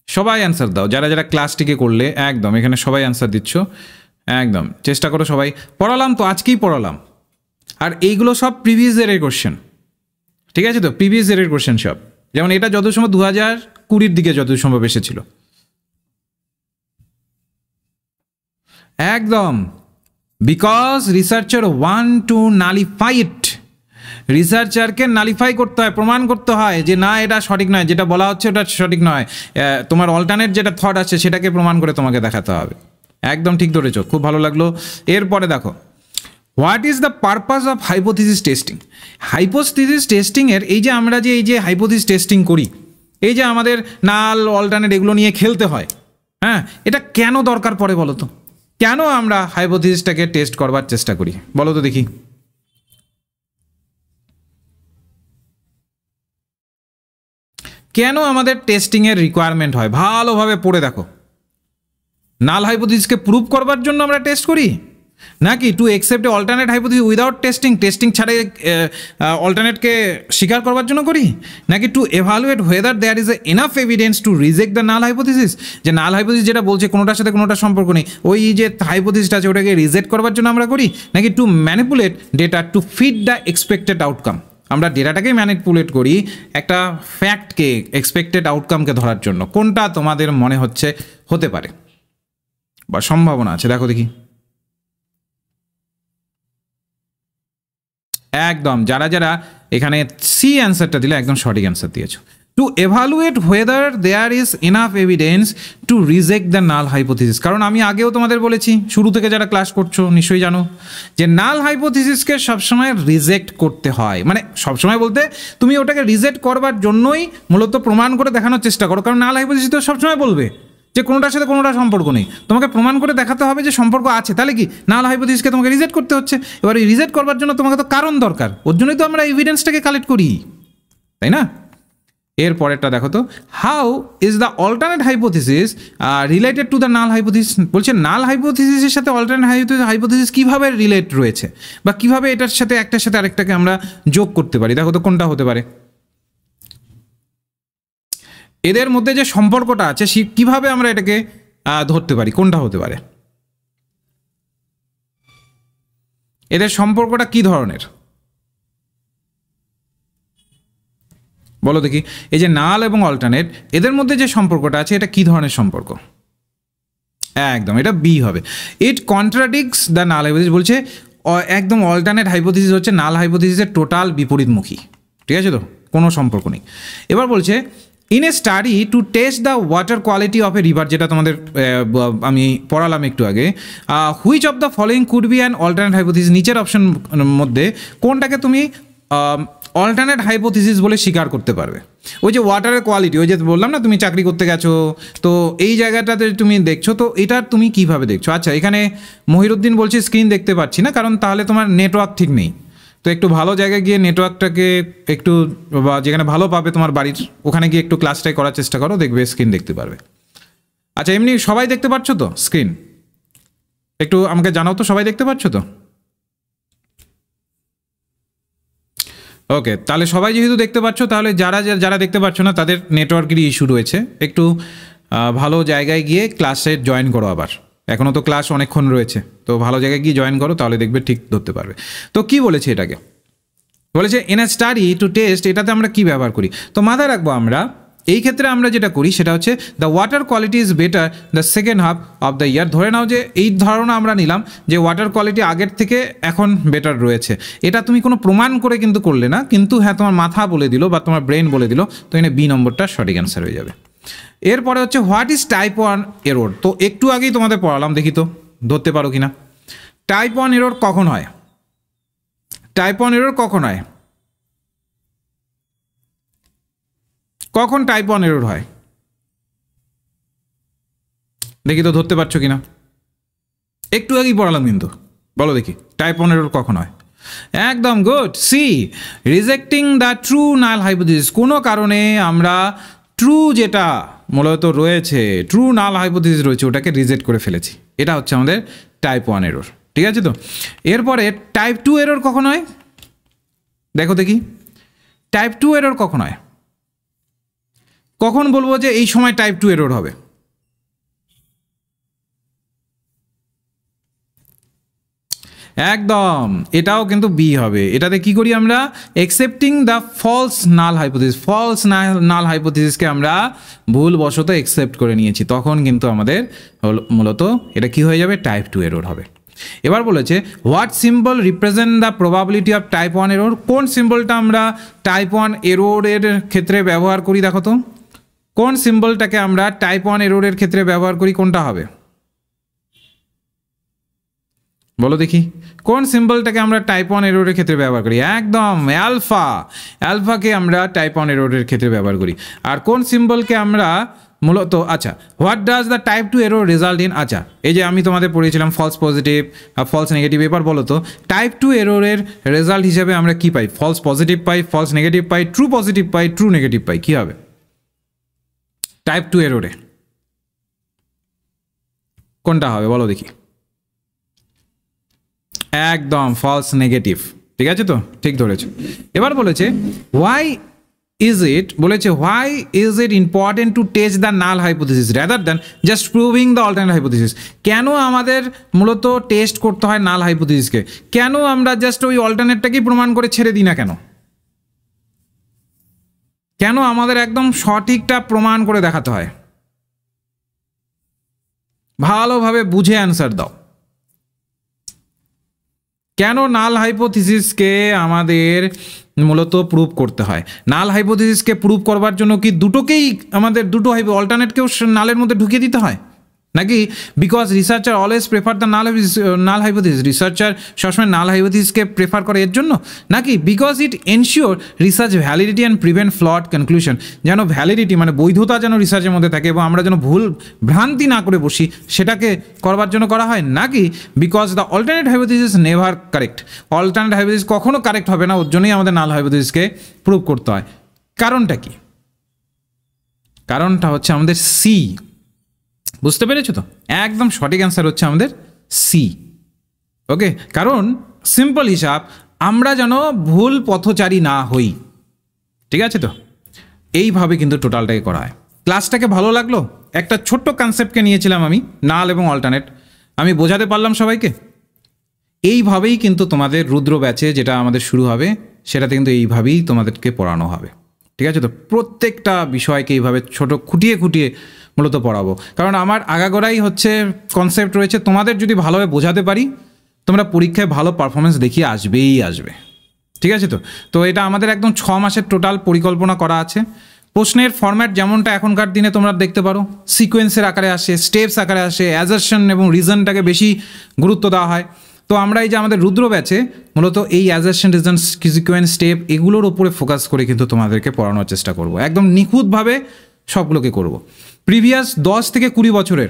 সবাই অ্যান্সার দাও, যারা যারা ক্লাসটিকে করলে একদম এখানে সবাই অ্যান্সার দিচ্ছ, একদম চেষ্টা করো সবাই। পড়ালাম তো, আজকেই পড়ালাম, আর এইগুলো সব প্রিভিয়াস ইয়ারের কোশ্চেন। ঠিক আছে? তো প্রিভিয়াস ইয়ারের কোশ্চেন সব, যেমন এটা যত সম্ভব 2020 দিকে যত সম্ভব এসেছিল। একদম, because researcher want to nullify it, রিসার্চারকে নালিফাই করতে হয়, প্রমাণ করতে হয় যে না এটা সঠিক নয়, যেটা বলা হচ্ছে ওটা সঠিক নয়, তোমার অল্টারনেট যেটা থট আছে সেটাকে প্রমাণ করে তোমাকে দেখাতে হবে। একদম ঠিক ধরেছ, খুব ভালো লাগলো। এরপরে দেখো what is the purpose of hypothesis testing. Hypothesis টেস্টিংয়ের এই যে আমরা যে এই যে হাইপোথিসিস টেস্টিং করি, এই যে আমাদের নাল অল্টারনেট এগুলো নিয়ে খেলতে হয়, হ্যাঁ, এটা কেন দরকার পড়ে বলো তো? কেন আমরা হাইপোথিসিসটাকে টেস্ট করবার চেষ্টা করি বলো তো দেখি? কেন আমাদের টেস্টিংয়ের রিকোয়ারমেন্ট হয়? ভালোভাবে পড়ে দেখো। নাল হাইপোথিসিসকে প্রুভ করবার জন্য আমরা টেস্ট করি, নাকি to accept alternate hypothesis without testing ছাড়াই অল্টারনেটকে স্বীকার করবার জন্য করি, নাকি to evaluate whether there is enough evidence to reject the null hypothesis? যে নাল হাইপোথিসিস যেটা বলছে কোনোটার সাথে কোনোটার সম্পর্ক নেই, ওই যে হাইপোথিসিসটা আছে ওটাকে রিজেক্ট করবার জন্য আমরা করি, নাকি to manipulate data to fit the expected outcome? আমরা ডেটাটাকে ম্যানিপুলেট করি একটা ফ্যাক্টকে, এক্সপেক্টেড আউটকামকে ধরার জন্য। কোনটা তোমাদের মনে হচ্ছে হতে পারে বা সম্ভাবনা আছে? দেখো দেখি। একদম যারা যারা এখানে সি অ্যান্সারটা দিলে একদম সঠিক অ্যান্সার দিয়েছো। To evaluate whether there is enough evidence to reject the null hypothesis. কারণ আমি আগেও তোমাদের বলেছি, শুরু থেকে যারা ক্লাস করছো নিশ্চয়ই জানো যে নাল হাইপোথিসিসকে সবসময় রিজেক্ট করতে হয়। মানে সবসময় বলতে তুমি ওটাকে রিজেক্ট করবার জন্যই মূলত প্রমাণ করে দেখানোর চেষ্টা করো। কারণ নাল হাইপোথিসিস তো সবসময় বলবে যে কোনোটার সাথে কোনোটা সম্পর্ক নেই, তোমাকে প্রমাণ করে দেখাতে হবে যে সম্পর্ক আছে, তাহলে কি নাল হাইপোথিসিসকে তোমাকে রিজেক্ট করতে হচ্ছে। এবার এই রিজেক্ট করবার জন্য তোমাকে তো কারণ দরকার, ওর জন্যই তো আমরা এভিডেন্সটাকে কালেক্ট করি, তাই না? এর পরেরটা দেখো তো, how is the alternate hypothesis related to the null hypothesis? বলছে নাল হাইপোথিসিসের সাথে অল্টারনেট হাইপোথিসিস কীভাবে রিলেট রয়েছে, বা কীভাবে এটার সাথে একটার সাথে আরেকটাকে আমরা যোগ করতে পারি। দেখো তো কোনটা হতে পারে, এদের মধ্যে যে সম্পর্কটা আছে কিভাবে আমরা এটাকে ধরতে পারি, কোনটা হতে পারে? এদের সম্পর্কটা কি ধরনের বলো দেখি? এই যে নাল এবং অল্টারনেট, এদের মধ্যে যে সম্পর্কটা আছে এটা কি ধরনের সম্পর্ক? একদম এটা বি হবে। ইট কন্ট্রাডিক্টস দ্য নাল হাইপোথিসিস। বলছে একদম অল্টারনেট হাইপোথিসিস হচ্ছে নাল হাইপোথিসিসের টোটাল বিপরীতমুখী, ঠিক আছে তো, কোনো সম্পর্ক নেই। এবার বলছে in a study to test the water quality of a river, যেটা তোমাদের আমি পড়ালাম একটু আগে, which of the following could be an alternate hypothesis? নিচের অপশন মধ্যে কোনটাকে তুমি অল্টারনেট হাইপোথিসিস বলে স্বীকার করতে পারবে? ওই যে ওয়াটারের কোয়ালিটি, ওই যে বললাম না তুমি চাকরি করতে গেছো, তো এই জায়গাটাতে তুমি দেখছো, তো এটা তুমি কিভাবে দেখছো? আচ্ছা, এখানে মহিরুদ্দিন বলছে স্ক্রিন দেখতে পাচ্ছি না, কারণ তাহলে তোমার নেটওয়ার্ক ঠিক নেই। তো একটু ভালো জায়গায় গিয়ে নেটওয়ার্কটাকে একটু, বা যেখানে ভালো পাবে তোমার বাড়ির, ওখানে গিয়ে একটু ক্লাসটাই করার চেষ্টা করো, দেখবে স্ক্রিন দেখতে পারবে। আচ্ছা, এমনি সবাই দেখতে পাচ্ছ তো স্ক্রিন? একটু আমাকে জানাও তো, সবাই দেখতে পাচ্ছ তো? ওকে, তাহলে সবাই যেহেতু দেখতে পাচ্ছ, তাহলে যারা যারা দেখতে পাচ্ছ না তাদের নেটওয়ার্কেরই ইস্যু রয়েছে, একটু ভালো জায়গায় গিয়ে ক্লাসে জয়েন করো। আবার এখনও তো ক্লাস অনেকক্ষণ রয়েছে, তো ভালো জায়গায় গিয়ে জয়েন করো, তাহলে দেখবে ঠিক ধরতে পারবে। তো কি বলেছে এটাকে? বলেছে in a study to test, এটাতে আমরা কি ব্যবহার করি? তো মাথায় রাখবো আমরা এই ক্ষেত্রে আমরা যেটা করি সেটা হচ্ছে the water quality is better the second half of the year. ধরে নাও যে এই ধারণা আমরা নিলাম যে ওয়াটার কোয়ালিটি আগের থেকে এখন বেটার রয়েছে। এটা তুমি কোনো প্রমাণ করে কিন্তু করলে না, কিন্তু হ্যাঁ তোমার মাথা বলে দিল বা তোমার ব্রেন বলে দিল, তো এখানে বি নম্বরটা সঠিক অ্যান্সার হয়ে যাবে। এরপরে হচ্ছে হোয়াট ইজ টাইপ 1 এরর? তো একটু আগেই তোমাদের পড়ালাম, দেখি তো ধরতে পারো কিনা। টাইপ 1 এরর কখন হয়? টাইপ 1 এরর কখন হয়? কখন টাইপ 1 এরর হয় দেখি তো ধরতে পারছো কিনা? একটু আগেই পড়ালাম কিন্তু, বলো দেখি টাইপ 1 এরর কখন হয়? একদম good, C rejecting the true null hypothesis. কোনো কারণে আমরা ট্রু যেটা মূলত রয়েছে, ট্রু নাল হাইপোথিসিস রয়েছে, ওটাকে রিজেক্ট করে ফেলেছি, এটা হচ্ছে আমাদের টাইপ 1 এরর, ঠিক আছে তো? এরপরে টাইপ 2 এরর কখন হয় দেখো দেখি। টাইপ 2 এরর কখন হয়? কখন বলবো যে এই সময় টাইপ 2 এরর হবে? একদম, এটাও কিন্তু বি হবে। এটাতে কি করি আমরা? Accepting the false null hypothesis. False null হাইপোথিসিসকে আমরা ভুলবশত একসেপ্ট করে নিয়েছি, তখন কিন্তু আমাদের মূলত এটা কি হয়ে যাবে? টাইপ 2 এরর হবে। এবার বলেছে what symbol represent the probability of type 1 error? কোন সিম্বলটা আমরা টাইপ 1 এররের ক্ষেত্রে ব্যবহার করি? দেখো তো কোন সিম্বলটাকে আমরা টাইপ 1 এররের ক্ষেত্রে ব্যবহার করি, কোনটা হবে? বলো দেখি কোন সিম্বলটাকে আমরা টাইপ 1 এররের ক্ষেত্রে ব্যবহার করি? একদম অ্যালফাকে আমরা টাইপ 1 এররের ক্ষেত্রে ব্যবহার করি। আর কোন সিম্বলকে আমরা মূলত, আচ্ছা, what does the type 2 error result in? আচ্ছা, এই যে আমি তোমাদের পড়িয়েছিলাম ফলস পজিটিভ আর ফলস নেগেটিভ। এবার বলো তো টাইপ 2 এররের রেজাল্ট হিসেবে আমরা কি পাই? ফলস পজিটিভ পাই, ফলস নেগেটিভ পাই, ট্রু পজিটিভ পাই, ট্রু নেগেটিভ পাই। কি হবে টাইপ 2 এররে? কোনটা হবে বলো দেখি? একদম ফলস নেগেটিভ। ঠিক আছে তো, ঠিক ধরেছো। এবার বলেছে why is it important to test the null hypothesis rather than just proving the alternate hypothesis? কেন আমাদের মূলত টেস্ট করতে হয় নাল হাইপোথিসিসকে? কেন আমরা জাস্ট ওই অল্টারনেটটাকেই প্রমাণ করে ছেড়ে দিই না? কেন আমাদের একদম সঠিকটা প্রমাণ করে দেখাতে হয়? ভালোভাবে বুঝে অ্যান্সার দাও। কেন নাল হাইপোথিসিসকে আমাদের মূলত প্রুভ করতে হয়? নাল হাইপোথিসিসকে প্রুভ করবার জন্য কি দুটোকেই আমাদের অল্টারনেটকেও নালের মধ্যে ঢুকিয়ে দিতে হয় নাকি? Because researcher always prefer the null hypothesis, researcher সবসময় নাল হাইপোথিসিসকে প্রেফার করে এর জন্য নাকি? Because it ensure research validity and prevent flood conclusion, যেন ভ্যালিডিটি মানে বৈধতা যেন রিসার্চের মধ্যে থাকে এবং আমরা যেন ভুল ভ্রান্তি না করে বসি, সেটাকে করবার জন্য করা হয় নাকি? Because the alternate hypothesis never correct, alternate hypothesis কখনো কারেক্ট হবে না, ওর জন্যই আমাদের নাল হাইপোথিসিসকে প্রুভ করতে হয়। কারণটা কি? কারণটা হচ্ছে আমাদের সি। বুঝতে পেরেছো তো? একদম সঠিক অ্যান্সার হচ্ছে আমাদের সি। ওকে, কারণ সিম্পল হিসাব, আমরা যেন ভুল পথচারী না হই। ঠিক আছে তো, এইভাবে কিন্তু টোটালটাকে করা হয়। ক্লাসটাকে ভালো লাগলো? একটা ছোট্ট কনসেপ্টকে নিয়েছিলাম আমি, নাল এবং অল্টারনেট। আমি বোঝাতে পারলাম সবাইকে? এইভাবেই কিন্তু তোমাদের রুদ্র ব্যাচে যেটা আমাদের শুরু হবে সেটাতে কিন্তু এইভাবেই তোমাদেরকে পড়ানো হবে। ঠিক আছে তো, প্রত্যেকটা বিষয়কে এইভাবে ছোট খুঁটিয়ে খুঁটিয়ে মূলত পড়াবো। কারণ আমার আগাগোড়াই হচ্ছে কনসেপ্ট রয়েছে, তোমাদের যদি ভালোভাবে বোঝাতে পারি তোমরা পরীক্ষায় ভালো পারফরমেন্স দেখিয়ে আসবে। ঠিক আছে তো? তো এটা আমাদের একদম 6 মাসের টোটাল পরিকল্পনা করা আছে। প্রশ্নের ফরম্যাট যেমনটা এখনকার দিনে তোমরা দেখতে পারো, সিকোয়েন্সের আকারে আসে, স্টেপস আকারে আসে, অ্যাজারশন এবং রিজনটাকে বেশি গুরুত্ব দেওয়া হয়। তো আমরা এই যে আমাদের রুদ্র ব্যাচে মূলত এই অ্যাজারশন, রিজন, সিকোয়েন্স, স্টেপ এগুলোর উপরে ফোকাস করে কিন্তু তোমাদেরকে পড়ানোর চেষ্টা করব। একদম নিখুঁতভাবে সবগুলোকে করব। প্রিভিয়াস 10 থেকে 20 বছরের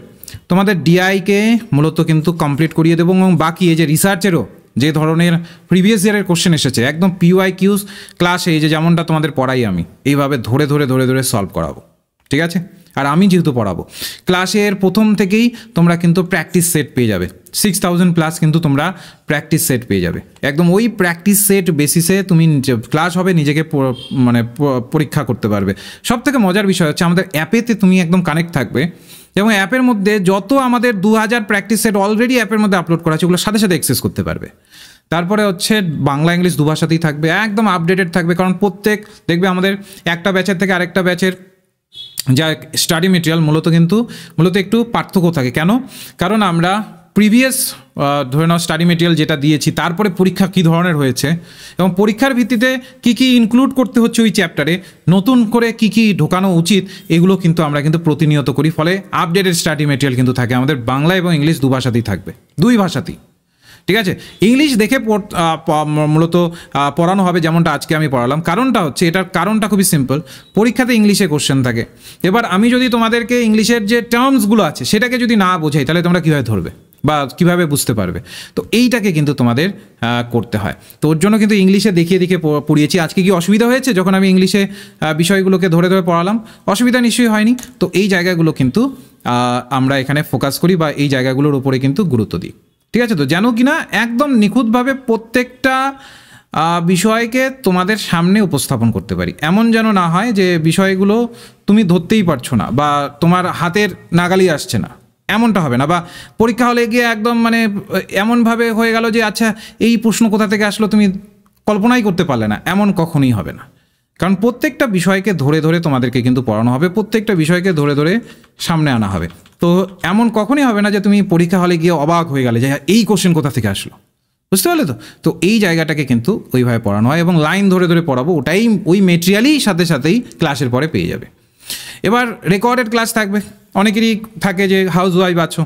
তোমাদের ডিআইকে মূলত কিন্তু কমপ্লিট করিয়ে দেবো এবং বাকি এই যে রিসার্চেরও যে ধরনের প্রিভিয়াস ইয়ারের কোশ্চেন এসেছে একদম PYQs ক্লাসে এই যে যেমনটা তোমাদের পড়াই আমি এইভাবে ধরে ধরে সলভ করাবো। ঠিক আছে? আর আমি যেহেতু পড়াবো ক্লাসের প্রথম থেকেই তোমরা কিন্তু প্র্যাকটিস সেট পেয়ে যাবে। 6000+ কিন্তু তোমরা প্র্যাকটিস সেট পেয়ে যাবে। একদম ওই প্র্যাকটিস সেট বেসিসে তুমি ক্লাস হবে, নিজেকে মানে পরীক্ষা করতে পারবে। সব থেকে মজার বিষয় হচ্ছে আমাদের অ্যাপেতে তুমি একদম কানেক্ট থাকবে এবং অ্যাপের মধ্যে যত আমাদের 2000 প্র্যাকটিস সেট অলরেডি অ্যাপের মধ্যে আপলোড করা আছে ওগুলো সাথে সাথে অ্যাক্সেস করতে পারবে। তারপরে হচ্ছে বাংলা ইংলিশ দুভাষাতেই থাকবে, একদম আপডেটেড থাকবে। কারণ প্রত্যেক দেখবে আমাদের একটা ব্যাচের থেকে আরেকটা ব্যাচের যা স্টাডি মেটেরিয়াল মূলত একটু পার্থক্য থাকে। কেন? কারণ আমরা প্রিভিয়াস ধরে নাও স্টাডি মেটেরিয়াল যেটা দিয়েছি তারপরে পরীক্ষা কী ধরনের হয়েছে এবং পরীক্ষার ভিত্তিতে কী কী ইনক্লুড করতে হচ্ছে ওই চ্যাপ্টারে, নতুন করে কী কী ঢোকানো উচিত, এগুলো কিন্তু আমরা কিন্তু প্রতিনিয়ত করি। ফলে আপডেটেড স্টাডি মেটেরিয়াল কিন্তু থাকে আমাদের বাংলা এবং ইংলিশ দুভাষাতেই থাকবে, দুই ভাষাতেই। ঠিক আছে? ইংলিশ দেখে মূলত পড়ানো হবে যেমনটা আজকে আমি পড়ালাম। কারণটা হচ্ছে, এটার কারণটা খুবই সিম্পল, পরীক্ষাতে ইংলিশে কোশ্চেন থাকে। এবার আমি যদি তোমাদেরকে ইংলিশের যে টার্মসগুলো আছে সেটাকে যদি না বোঝাই তাহলে তোমরা কীভাবে ধরবে বা কীভাবে বুঝতে পারবে? তো এইটাকে কিন্তু তোমাদের করতে হয়। তো ওর জন্য কিন্তু ইংলিশে দেখিয়ে পড়িয়েছি। আজকে কি অসুবিধা হয়েছে যখন আমি ইংলিশে বিষয়গুলোকে ধরে পড়ালাম? অসুবিধা নিশ্চয়ই হয়নি। তো এই জায়গাগুলো কিন্তু আমরা এখানে ফোকাস করি বা এই জায়গাগুলোর উপরে কিন্তু গুরুত্ব দিই। ঠিক আছে? তো যেন কিনা একদম নিখুঁতভাবে প্রত্যেকটা বিষয়কে তোমাদের সামনে উপস্থাপন করতে পারি। এমন যেন না হয় যে বিষয়গুলো তুমি ধরতেই পারছো না বা তোমার হাতের নাগালি আসছে না, এমনটা হবে না। বা পরীক্ষা হলে গিয়ে একদম মানে এমনভাবে হয়ে গেল যে আচ্ছা এই প্রশ্ন কোথা থেকে আসলো তুমি কল্পনাই করতে পারলে না, এমন কখনোই হবে না। কারণ প্রত্যেকটা বিষয়কে ধরে তোমাদেরকে কিন্তু পড়ানো হবে, প্রত্যেকটা বিষয়কে ধরে সামনে আনা হবে। তো এমন কখনই হবে না যে তুমি পরীক্ষা হলে গিয়ে অবাক হয়ে গেলে যে এই কোশ্চেন কোথা থেকে আসলো। বুঝতে পারলে তো? তো এই জায়গাটাকে কিন্তু ওইভাবে পড়ানো হয় এবং লাইন ধরে পড়াবো, ওটাই ওই মেটেরিয়ালই সাথেই ক্লাসের পরে পেয়ে যাবে। এবার রেকর্ডেড ক্লাস থাকবে। অনেকেরই থাকে যে হাউস ওয়াইফ আছো,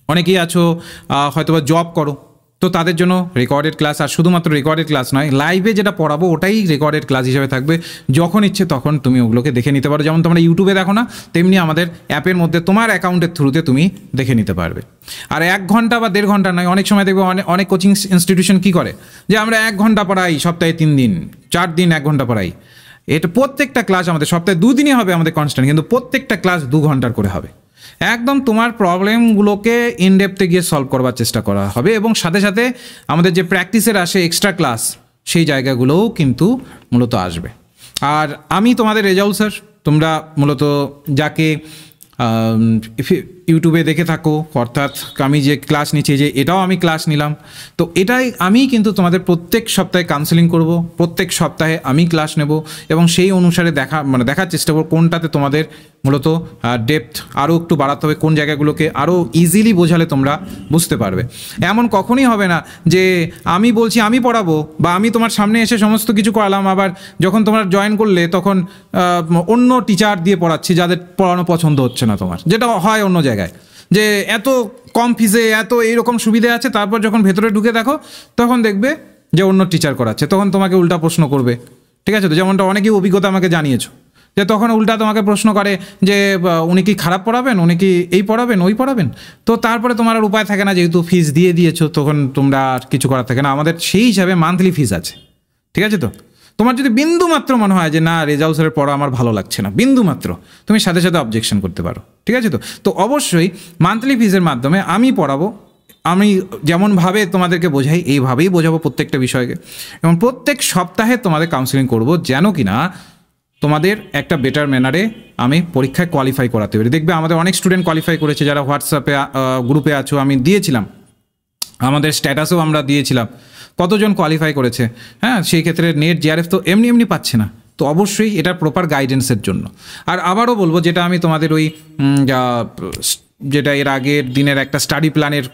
অনেকেই আছো হয়তোবা জব করো, তো তাদের জন্য রেকর্ডেড ক্লাস, আর শুধুমাত্র রেকর্ডেড ক্লাস নয়, লাইভে যেটা পড়াবো ওটাই রেকর্ডেড ক্লাস হিসেবে থাকবে। যখন ইচ্ছে তখন তুমি ওগুলোকে দেখে নিতে পারো। যেমন তোমরা ইউটিউবে দেখো না, তেমনি আমাদের অ্যাপের মধ্যে তোমার অ্যাকাউন্টের থ্রুতে তুমি দেখে নিতে পারবে। আর 1 ঘন্টা বা 1.5 ঘন্টা নয়, অনেক সময় দেখবে অনেক কোচিং ইনস্টিটিউশন কী করে, যে আমরা 1 ঘন্টা পড়াই, সপ্তাহে 3 দিন 4 দিন 1 ঘন্টা পড়াই। এটা প্রত্যেকটা ক্লাস আমাদের সপ্তাহে 2 দিনই হবে আমাদের কনস্ট্যান্ট, কিন্তু প্রত্যেকটা ক্লাস 2 ঘন্টার করে হবে। একদম তোমার প্রবলেমগুলোকে ইনডেপথে গিয়ে সলভ করবার চেষ্টা করা হবে, এবং সাথে সাথে আমাদের যে প্র্যাকটিসের আসে এক্সট্রা ক্লাস, সেই জায়গাগুলোও কিন্তু মূলত আসবে। আর আমি তোমাদের রেজাউল স্যার, তোমরা মূলত যাকে ইউটিউবে দেখে থাকো, অর্থাৎ আমি যে ক্লাস নিচ্ছি, যে এটাও আমি ক্লাস নিলাম, তো এটাই আমি কিন্তু তোমাদের প্রত্যেক সপ্তাহে কাউন্সেলিং করব, প্রত্যেক সপ্তাহে আমি ক্লাস নেব, এবং সেই অনুসারে দেখার চেষ্টা করব কোনটাতে তোমাদের মূলত ডেপথ আরও একটু বাড়াতে হবে, কোন জায়গাগুলোকে আরও ইজিলি বোঝালে তোমরা বুঝতে পারবে। এমন কখনই হবে না যে আমি বলছি আমি পড়াবো, বা আমি তোমার সামনে এসে সমস্ত কিছু করালাম, আবার যখন তোমরা জয়েন করলে তখন অন্য টিচার দিয়ে পড়াচ্ছি যাদের পড়ানো পছন্দ হচ্ছে না তোমার, যেটা হয় অন্য জায়গায়, যে এত কম ফিজে এত এইরকম সুবিধে আছে, তারপর যখন ভেতরে ঢুকে দেখো তখন দেখবে যে অন্য টিচার করাচ্ছে, তখন তোমাকে উল্টা প্রশ্ন করবে। ঠিক আছে, তো যেমনটা অনেকেই অভিজ্ঞতা আমাকে জানিয়েছো, যে তখন উল্টা তোমাকে প্রশ্ন করে যে উনি কি খারাপ পড়াবেন, উনি কি এই পড়াবেন ওই পড়াবেন। তো তারপরে তোমার আর উপায় থাকে না, যেহেতু ফিস দিয়ে দিয়েছো, তখন তোমরা আর কিছু করার থাকে না। আমাদের সেই হিসাবে মান্থলি ফিস আছে। ঠিক আছে, তো তোমার যদি বিন্দু মাত্র মনে হয় যে না রেজাউল স্যারের পড়া আমার ভালো লাগছে না, বিন্দু মাত্র, তুমি সাথে সাথে অবজেকশন করতে পারো। ঠিক আছে, তো অবশ্যই মান্থলি ফিজের মাধ্যমে আমি পড়াবো, আমি যেমনভাবে তোমাদেরকে বোঝাই এইভাবেই বোঝাবো প্রত্যেকটা বিষয়কে, এবং প্রত্যেক সপ্তাহে তোমাদের কাউন্সেলিং করবো, যেন কিনা তোমাদের একটা বেটার ম্যানারে আমি পরীক্ষায় কোয়ালিফাই করাতে পারি। দেখবে আমাদের অনেক স্টুডেন্ট কোয়ালিফাই করেছে, যারা হোয়াটসঅ্যাপে গ্রুপে আছো, আমি দিয়েছিলাম, আমাদের স্ট্যাটাসেও আমরা দিয়েছিলাম কতজন কোয়ালিফাই করেছে। হ্যাঁ, সেই ক্ষেত্রে নেট জিআরএফ তো এমনি এমনি পাচ্ছে না, তো অবশ্যই এটার প্রপার গাইডেন্সের জন্য। আর আবারও বলবো, যেটা আমি তোমাদের ওই যেটা এর আগের দিনের একটা স্টাডি প্ল্যানের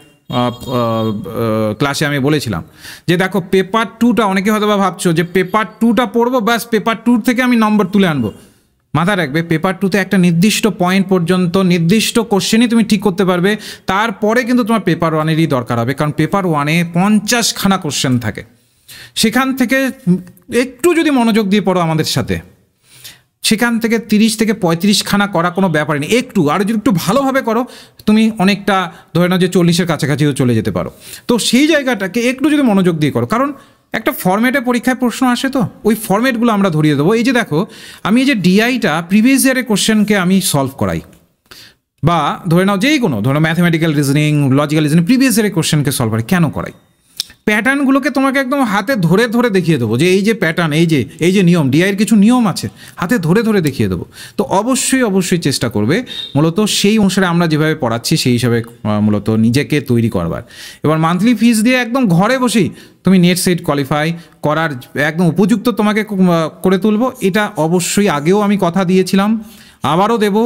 ক্লাসে আমি বলেছিলাম, যে দেখো পেপার 2টা, অনেকে হয়তো বা ভাবছো যে পেপার 2টা পড়বো, ব্যাস পেপার 2 থেকে আমি নম্বর তুলে আনবো। মাথায় রাখবে, পেপার 2তে একটা নির্দিষ্ট পয়েন্ট পর্যন্ত নির্দিষ্ট কোশ্চেনই তুমি ঠিক করতে পারবে, তারপরে কিন্তু তোমার পেপার 1-এরই দরকার হবে, কারণ পেপার 1-এ 50খানা কোশ্চেন থাকে। সেখান থেকে একটু যদি মনোযোগ দিয়ে পড়ো আমাদের সাথে, সেখান থেকে 30 থেকে 35খানা করা কোনো ব্যাপার নেই। আর যদি একটু ভালোভাবে করো, তুমি অনেকটা ধরে নাও যে 40-এর কাছাকাছিও চলে যেতে পারো। তো সেই জায়গাটাকে একটু যদি মনোযোগ দিয়ে করো, কারণ একটা ফরম্যাটে পরীক্ষায় প্রশ্ন আসে, তো ওই ফরম্যাটগুলো আমরা ধরিয়ে দেবো। এই যে দেখো, আমি এই যে ডিআইটা প্রিভিয়াস ইয়ারের কোশ্চেনকে আমি সলভ করাই, বা ধরে নাও যেই কোনো mathematical reasoning, logical reasoning previous ইয়ারের কোশ্চেনকে সলভ করাই। কেন করাই? প্যাটার্নগুলোকে তোমাকে একদম হাতে ধরে ধরে দেখিয়ে দেবো, যে এই যে প্যাটার্ন, এই যে নিয়ম, ডিআইয়ের কিছু নিয়ম আছে, হাতে ধরে ধরে দেখিয়ে দেবো। তো অবশ্যই চেষ্টা করবে মূলত সেই অনুসারে আমরা যেভাবে পড়াচ্ছি সেই হিসাবে মূলত নিজেকে তৈরি করবার। এবার মান্থলি ফিস দিয়ে একদম ঘরে বসেই তুমি নেট সেট কোয়ালিফাই করার একদম উপযুক্ত তোমাকে করে তুলবো। এটা অবশ্যই আগেও আমি কথা দিয়েছিলাম, আবারও দেবো,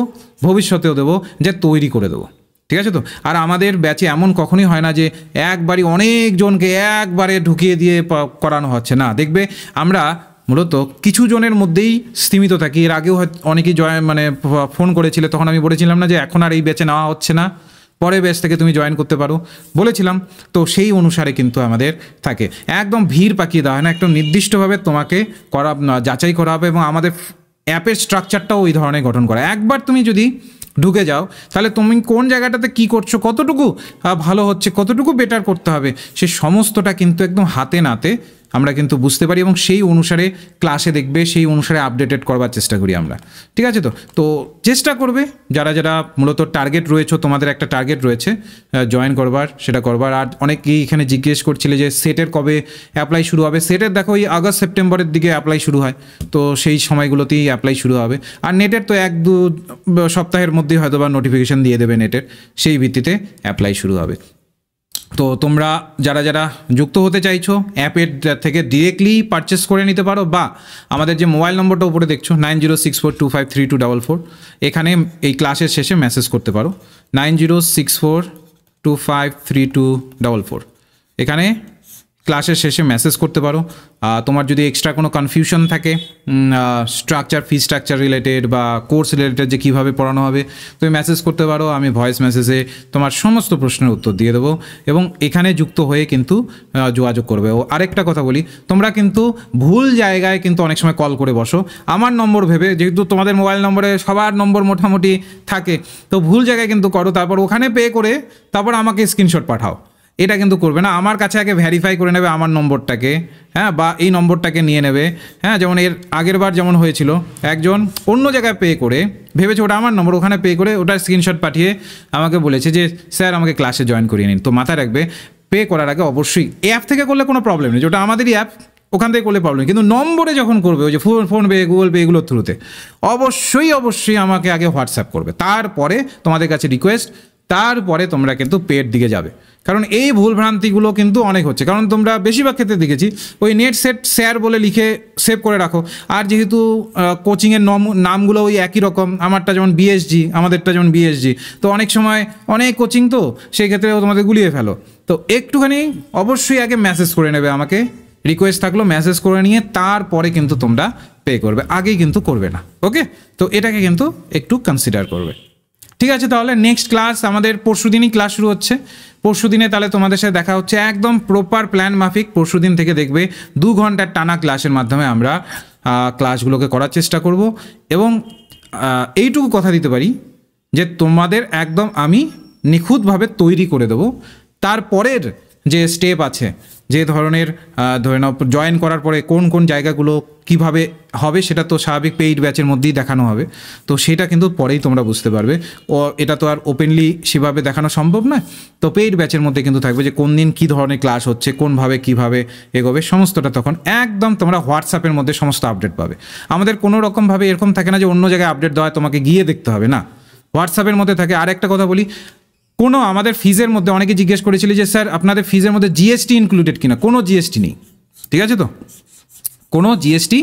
ভবিষ্যতেও দেবো, যে তৈরি করে দেবো। ঠিক আছে, তো আর আমাদের ব্যাচে এমন কখনোই হয় না যে একবারই অনেকজনকে একবারে ঢুকিয়ে দিয়ে করানো হচ্ছে না। দেখবে আমরা মূলত কিছু জনের মধ্যেই সীমিত থাকি। এর আগেও অনেকেই ফোন করেছিল, তখন আমি বলেছিলাম না যে এখন আর এই ব্যাচে নেওয়া হচ্ছে না, পরে ব্যাচ থেকে তুমি জয়েন করতে পারো বলেছিলাম। তো সেই অনুসারে কিন্তু আমাদের থাকে, একদম ভিড় পাকিয়ে দেওয়া হয় না, একদম নির্দিষ্টভাবে তোমাকে যাচাই করা হবে, এবং আমাদের অ্যাপের স্ট্রাকচারটাও ওই ধরনের গঠন করা। একবার তুমি যদি ঢুকে যাও, তাহলে তুমি কোন জায়গাটাতে কি করছো, কতটুকু ভালো হচ্ছে, কতটুকু বেটার করতে হবে, সে সমস্তটা কিন্তু একদম হাতে নাতে আমরা কিন্তু বুঝতে পারি, এবং সেই অনুসারে ক্লাসে দেখবে সেই অনুসারে আপডেটেড করবার চেষ্টা করি আমরা। ঠিক আছে, তো চেষ্টা করবে যারা মূলত টার্গেট রয়েছে, তোমাদের একটা টার্গেট রয়েছে জয়েন করবার, সেটা করবার। আর অনেকেই এখানে জিজ্ঞেস করছিলে যে সেটের কবে অ্যাপ্লাই শুরু হবে। সেটের দেখো এই আগস্ট সেপ্টেম্বরের দিকে অ্যাপ্লাই শুরু হয়, তো সেই সময়গুলোতেই অ্যাপ্লাই শুরু হবে। আর নেটের তো 1-2 সপ্তাহের মধ্যেই হয়তো বা নোটিফিকেশান দিয়ে দেবে নেটের, সেই ভিত্তিতে অ্যাপ্লাই শুরু হবে। তো তোমরা যারা যুক্ত হতে চাইছো, অ্যাপের থেকে ডিরেক্টলি পারচেস করে নিতে পারো, বা আমাদের যে মোবাইল নম্বরটা উপরে দেখছো 9064253244, এখানে এই ক্লাসের শেষে মেসেজ করতে পারো 9064253244। এখানে ক্লাসের শেষে মেসেজ করতে পারো। তোমার যদি এক্সট্রা কোনো কনফিউশন থাকে স্ট্রাকচার, ফি স্ট্রাকচার রিলেটেড বা কোর্স রিলেটেড যে কীভাবে পড়ানো হবে, তুমি মেসেজ করতে পারো। আমি ভয়েস মেসেজে তোমার সমস্ত প্রশ্নের উত্তর দিয়ে দেবো এবং এখানে যুক্ত হয়ে কিন্তু যোগাযোগ করবে। ও আরেকটা কথা বলি, তোমরা কিন্তু ভুল জায়গায় কিন্তু অনেক সময় কল করে বসো আমার নম্বর ভেবে, যেহেতু তোমাদের মোবাইল নম্বরে সবার নম্বর মোটামুটি থাকে, তো ভুল জায়গায় কিন্তু করো, তারপর ওখানে পে করে তারপর আমাকে স্ক্রিনশট পাঠাও। এটা কিন্তু করবে না। আমার কাছে আগে ভেরিফাই করে নেবে আমার নম্বরটাকে, হ্যাঁ, বা এই নম্বরটাকে নিয়ে নেবে। হ্যাঁ, যেমন এর আগের বার যেমন হয়েছিল, একজন অন্য জায়গায় পে করে ভেবেছে ওটা আমার নম্বর, ওখানে পে করে ওটার স্ক্রিনশট পাঠিয়ে আমাকে বলেছে যে স্যার আমাকে ক্লাসে জয়েন করিয়ে নিন। তো মাথায় রাখবে, পে করার আগে অবশ্যই অ্যাপ থেকে করলে কোনো প্রবলেম নেই, যেটা আমাদেরই অ্যাপ, ওখান থেকে করলে প্রবলেম, কিন্তু নম্বরে যখন করবে ওই যে ফোনপে, গুগল পে, এগুলোর থ্রুতে অবশ্যই আমাকে আগে হোয়াটসঅ্যাপ করবে, তারপরে তোমাদের কাছে রিকোয়েস্ট, তারপরে তোমরা কিন্তু পেড দিকে যাবে। কারণ এই ভুলভ্রান্তিগুলো কিন্তু অনেক হচ্ছে, কারণ তোমরা বেশিরভাগ ক্ষেত্রে দেখেছি ওই নেট সেট স্যার বলে লিখে সেভ করে রাখো, আর যেহেতু কোচিংয়ের নামগুলো ওই একই রকম, আমারটা যেমন বিএসজি, আমাদেরটা যেমন বিএসজি, তো অনেক সময় অনেক কোচিং, তো সেই ক্ষেত্রে তোমাদের গুলিয়ে ফেলো। তো একটুখানি অবশ্যই আগে মেসেজ করে নেবে আমাকে, রিকোয়েস্ট থাকলো মেসেজ করে নিয়ে তারপরে কিন্তু তোমরা পে করবে, আগেই কিন্তু করবে না। ওকে, তো এটাকে কিন্তু একটু কনসিডার করবে। ঠিক আছে, তাহলে নেক্সট ক্লাস আমাদের পরশুদিনই ক্লাস শুরু হচ্ছে। পরশুদিনে তাহলে তোমাদের সাথে দেখা হচ্ছে একদম প্রপার প্ল্যান মাফিক। পরশুদিন থেকে দেখবে 2 ঘন্টার টানা ক্লাসের মাধ্যমে আমরা ক্লাসগুলোকে করার চেষ্টা করব এবং এইটুকু কথা দিতে পারি যে তোমাদের একদম আমি নিখুঁতভাবে তৈরি করে দেবো। তারপরের যে স্টেপ আছে, যে ধরনের ধরে নাও জয়েন করার পরে কোন কোন জায়গাগুলো কিভাবে হবে, সেটা তো স্বাভাবিক পেইড ব্যাচের মধ্যেই দেখানো হবে, তো সেটা কিন্তু পরেই তোমরা বুঝতে পারবে। ও এটা তো আর ওপেনলি সেভাবে দেখানো সম্ভব নয়, তো পেইড ব্যাচের মধ্যে কিন্তু থাকবে যে কোন দিন কী ধরনের ক্লাস হচ্ছে, কোনভাবে কীভাবে এগোবে, সমস্তটা তখন একদম তোমরা হোয়াটসঅ্যাপের মধ্যে সমস্ত আপডেট পাবে। আমাদের কোনো রকমভাবে এরকম থাকে না যে অন্য জায়গায় আপডেট দেওয়া হয় তোমাকে গিয়ে দেখতে হবে, না, হোয়াটসঅ্যাপের মধ্যে থাকে। আর একটা কথা বলি, কোনো আমাদের ফিজের মধ্যে অনেকে জিজ্ঞেস করেছিল যে স্যার আপনাদের ফিজের মধ্যে জিএসটি ইনক্লুডেড কিনা, কোনো জিএসটি নেই, ঠিক আছে, তো কোনো জিএসটি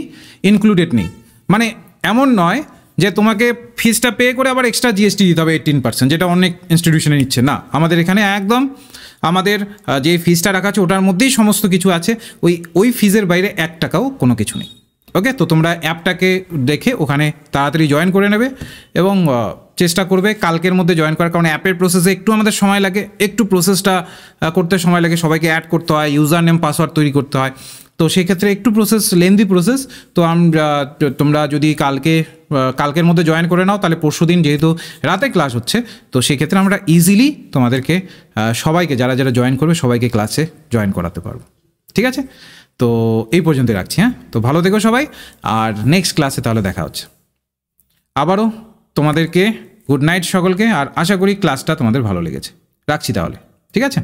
ইনক্লুডেড নেই। মানে এমন নয় যে তোমাকে ফিজটা পে করে আবার এক্সট্রা জিএসটি দিতে হবে 18%, যেটা অনেক ইনস্টিটিউশনে নিচ্ছে, না, আমাদের এখানে একদম আমাদের যে ফিজটা রাখা আছে ওটার মধ্যেই সমস্ত কিছু আছে, ওই ফিজের বাইরে 1 টাকাও কোনো কিছু নেই। ওকে, তো তোমরা অ্যাপটাকে দেখে ওখানে তাড়াতাড়ি জয়েন করে নেবে এবং চেষ্টা করবে কালকের মধ্যে জয়েন করার, কারণ অ্যাপের প্রসেসে একটু আমাদের সময় লাগে, একটু প্রসেসটা করতে সময় লাগে, সবাইকে অ্যাড করতে হয়, ইউজার নেম পাসওয়ার্ড তৈরি করতে হয়, তো সেক্ষেত্রে একটু লেন্দি প্রসেস। তো তোমরা যদি কালকের মধ্যে জয়েন করে নাও, তাহলে পরশুদিন যেহেতু রাতে ক্লাস হচ্ছে, তো সেক্ষেত্রে আমরা ইজিলি তোমাদেরকে সবাইকে, যারা যারা জয়েন করবে সবাইকে ক্লাসে জয়েন করাতে পারবো। ঠিক আছে, তো এই পর্যন্ত রাখছি। হ্যাঁ, তো ভালো থেকো সবাই, আর নেক্সট ক্লাসে তাহলে দেখা হচ্ছে। আবারও তোমাদেরকে গুড নাইট সকলকে, আর আশা করি ক্লাসটা তোমাদের ভালো লেগেছে। রাখছি তাহলে, ঠিক আছে।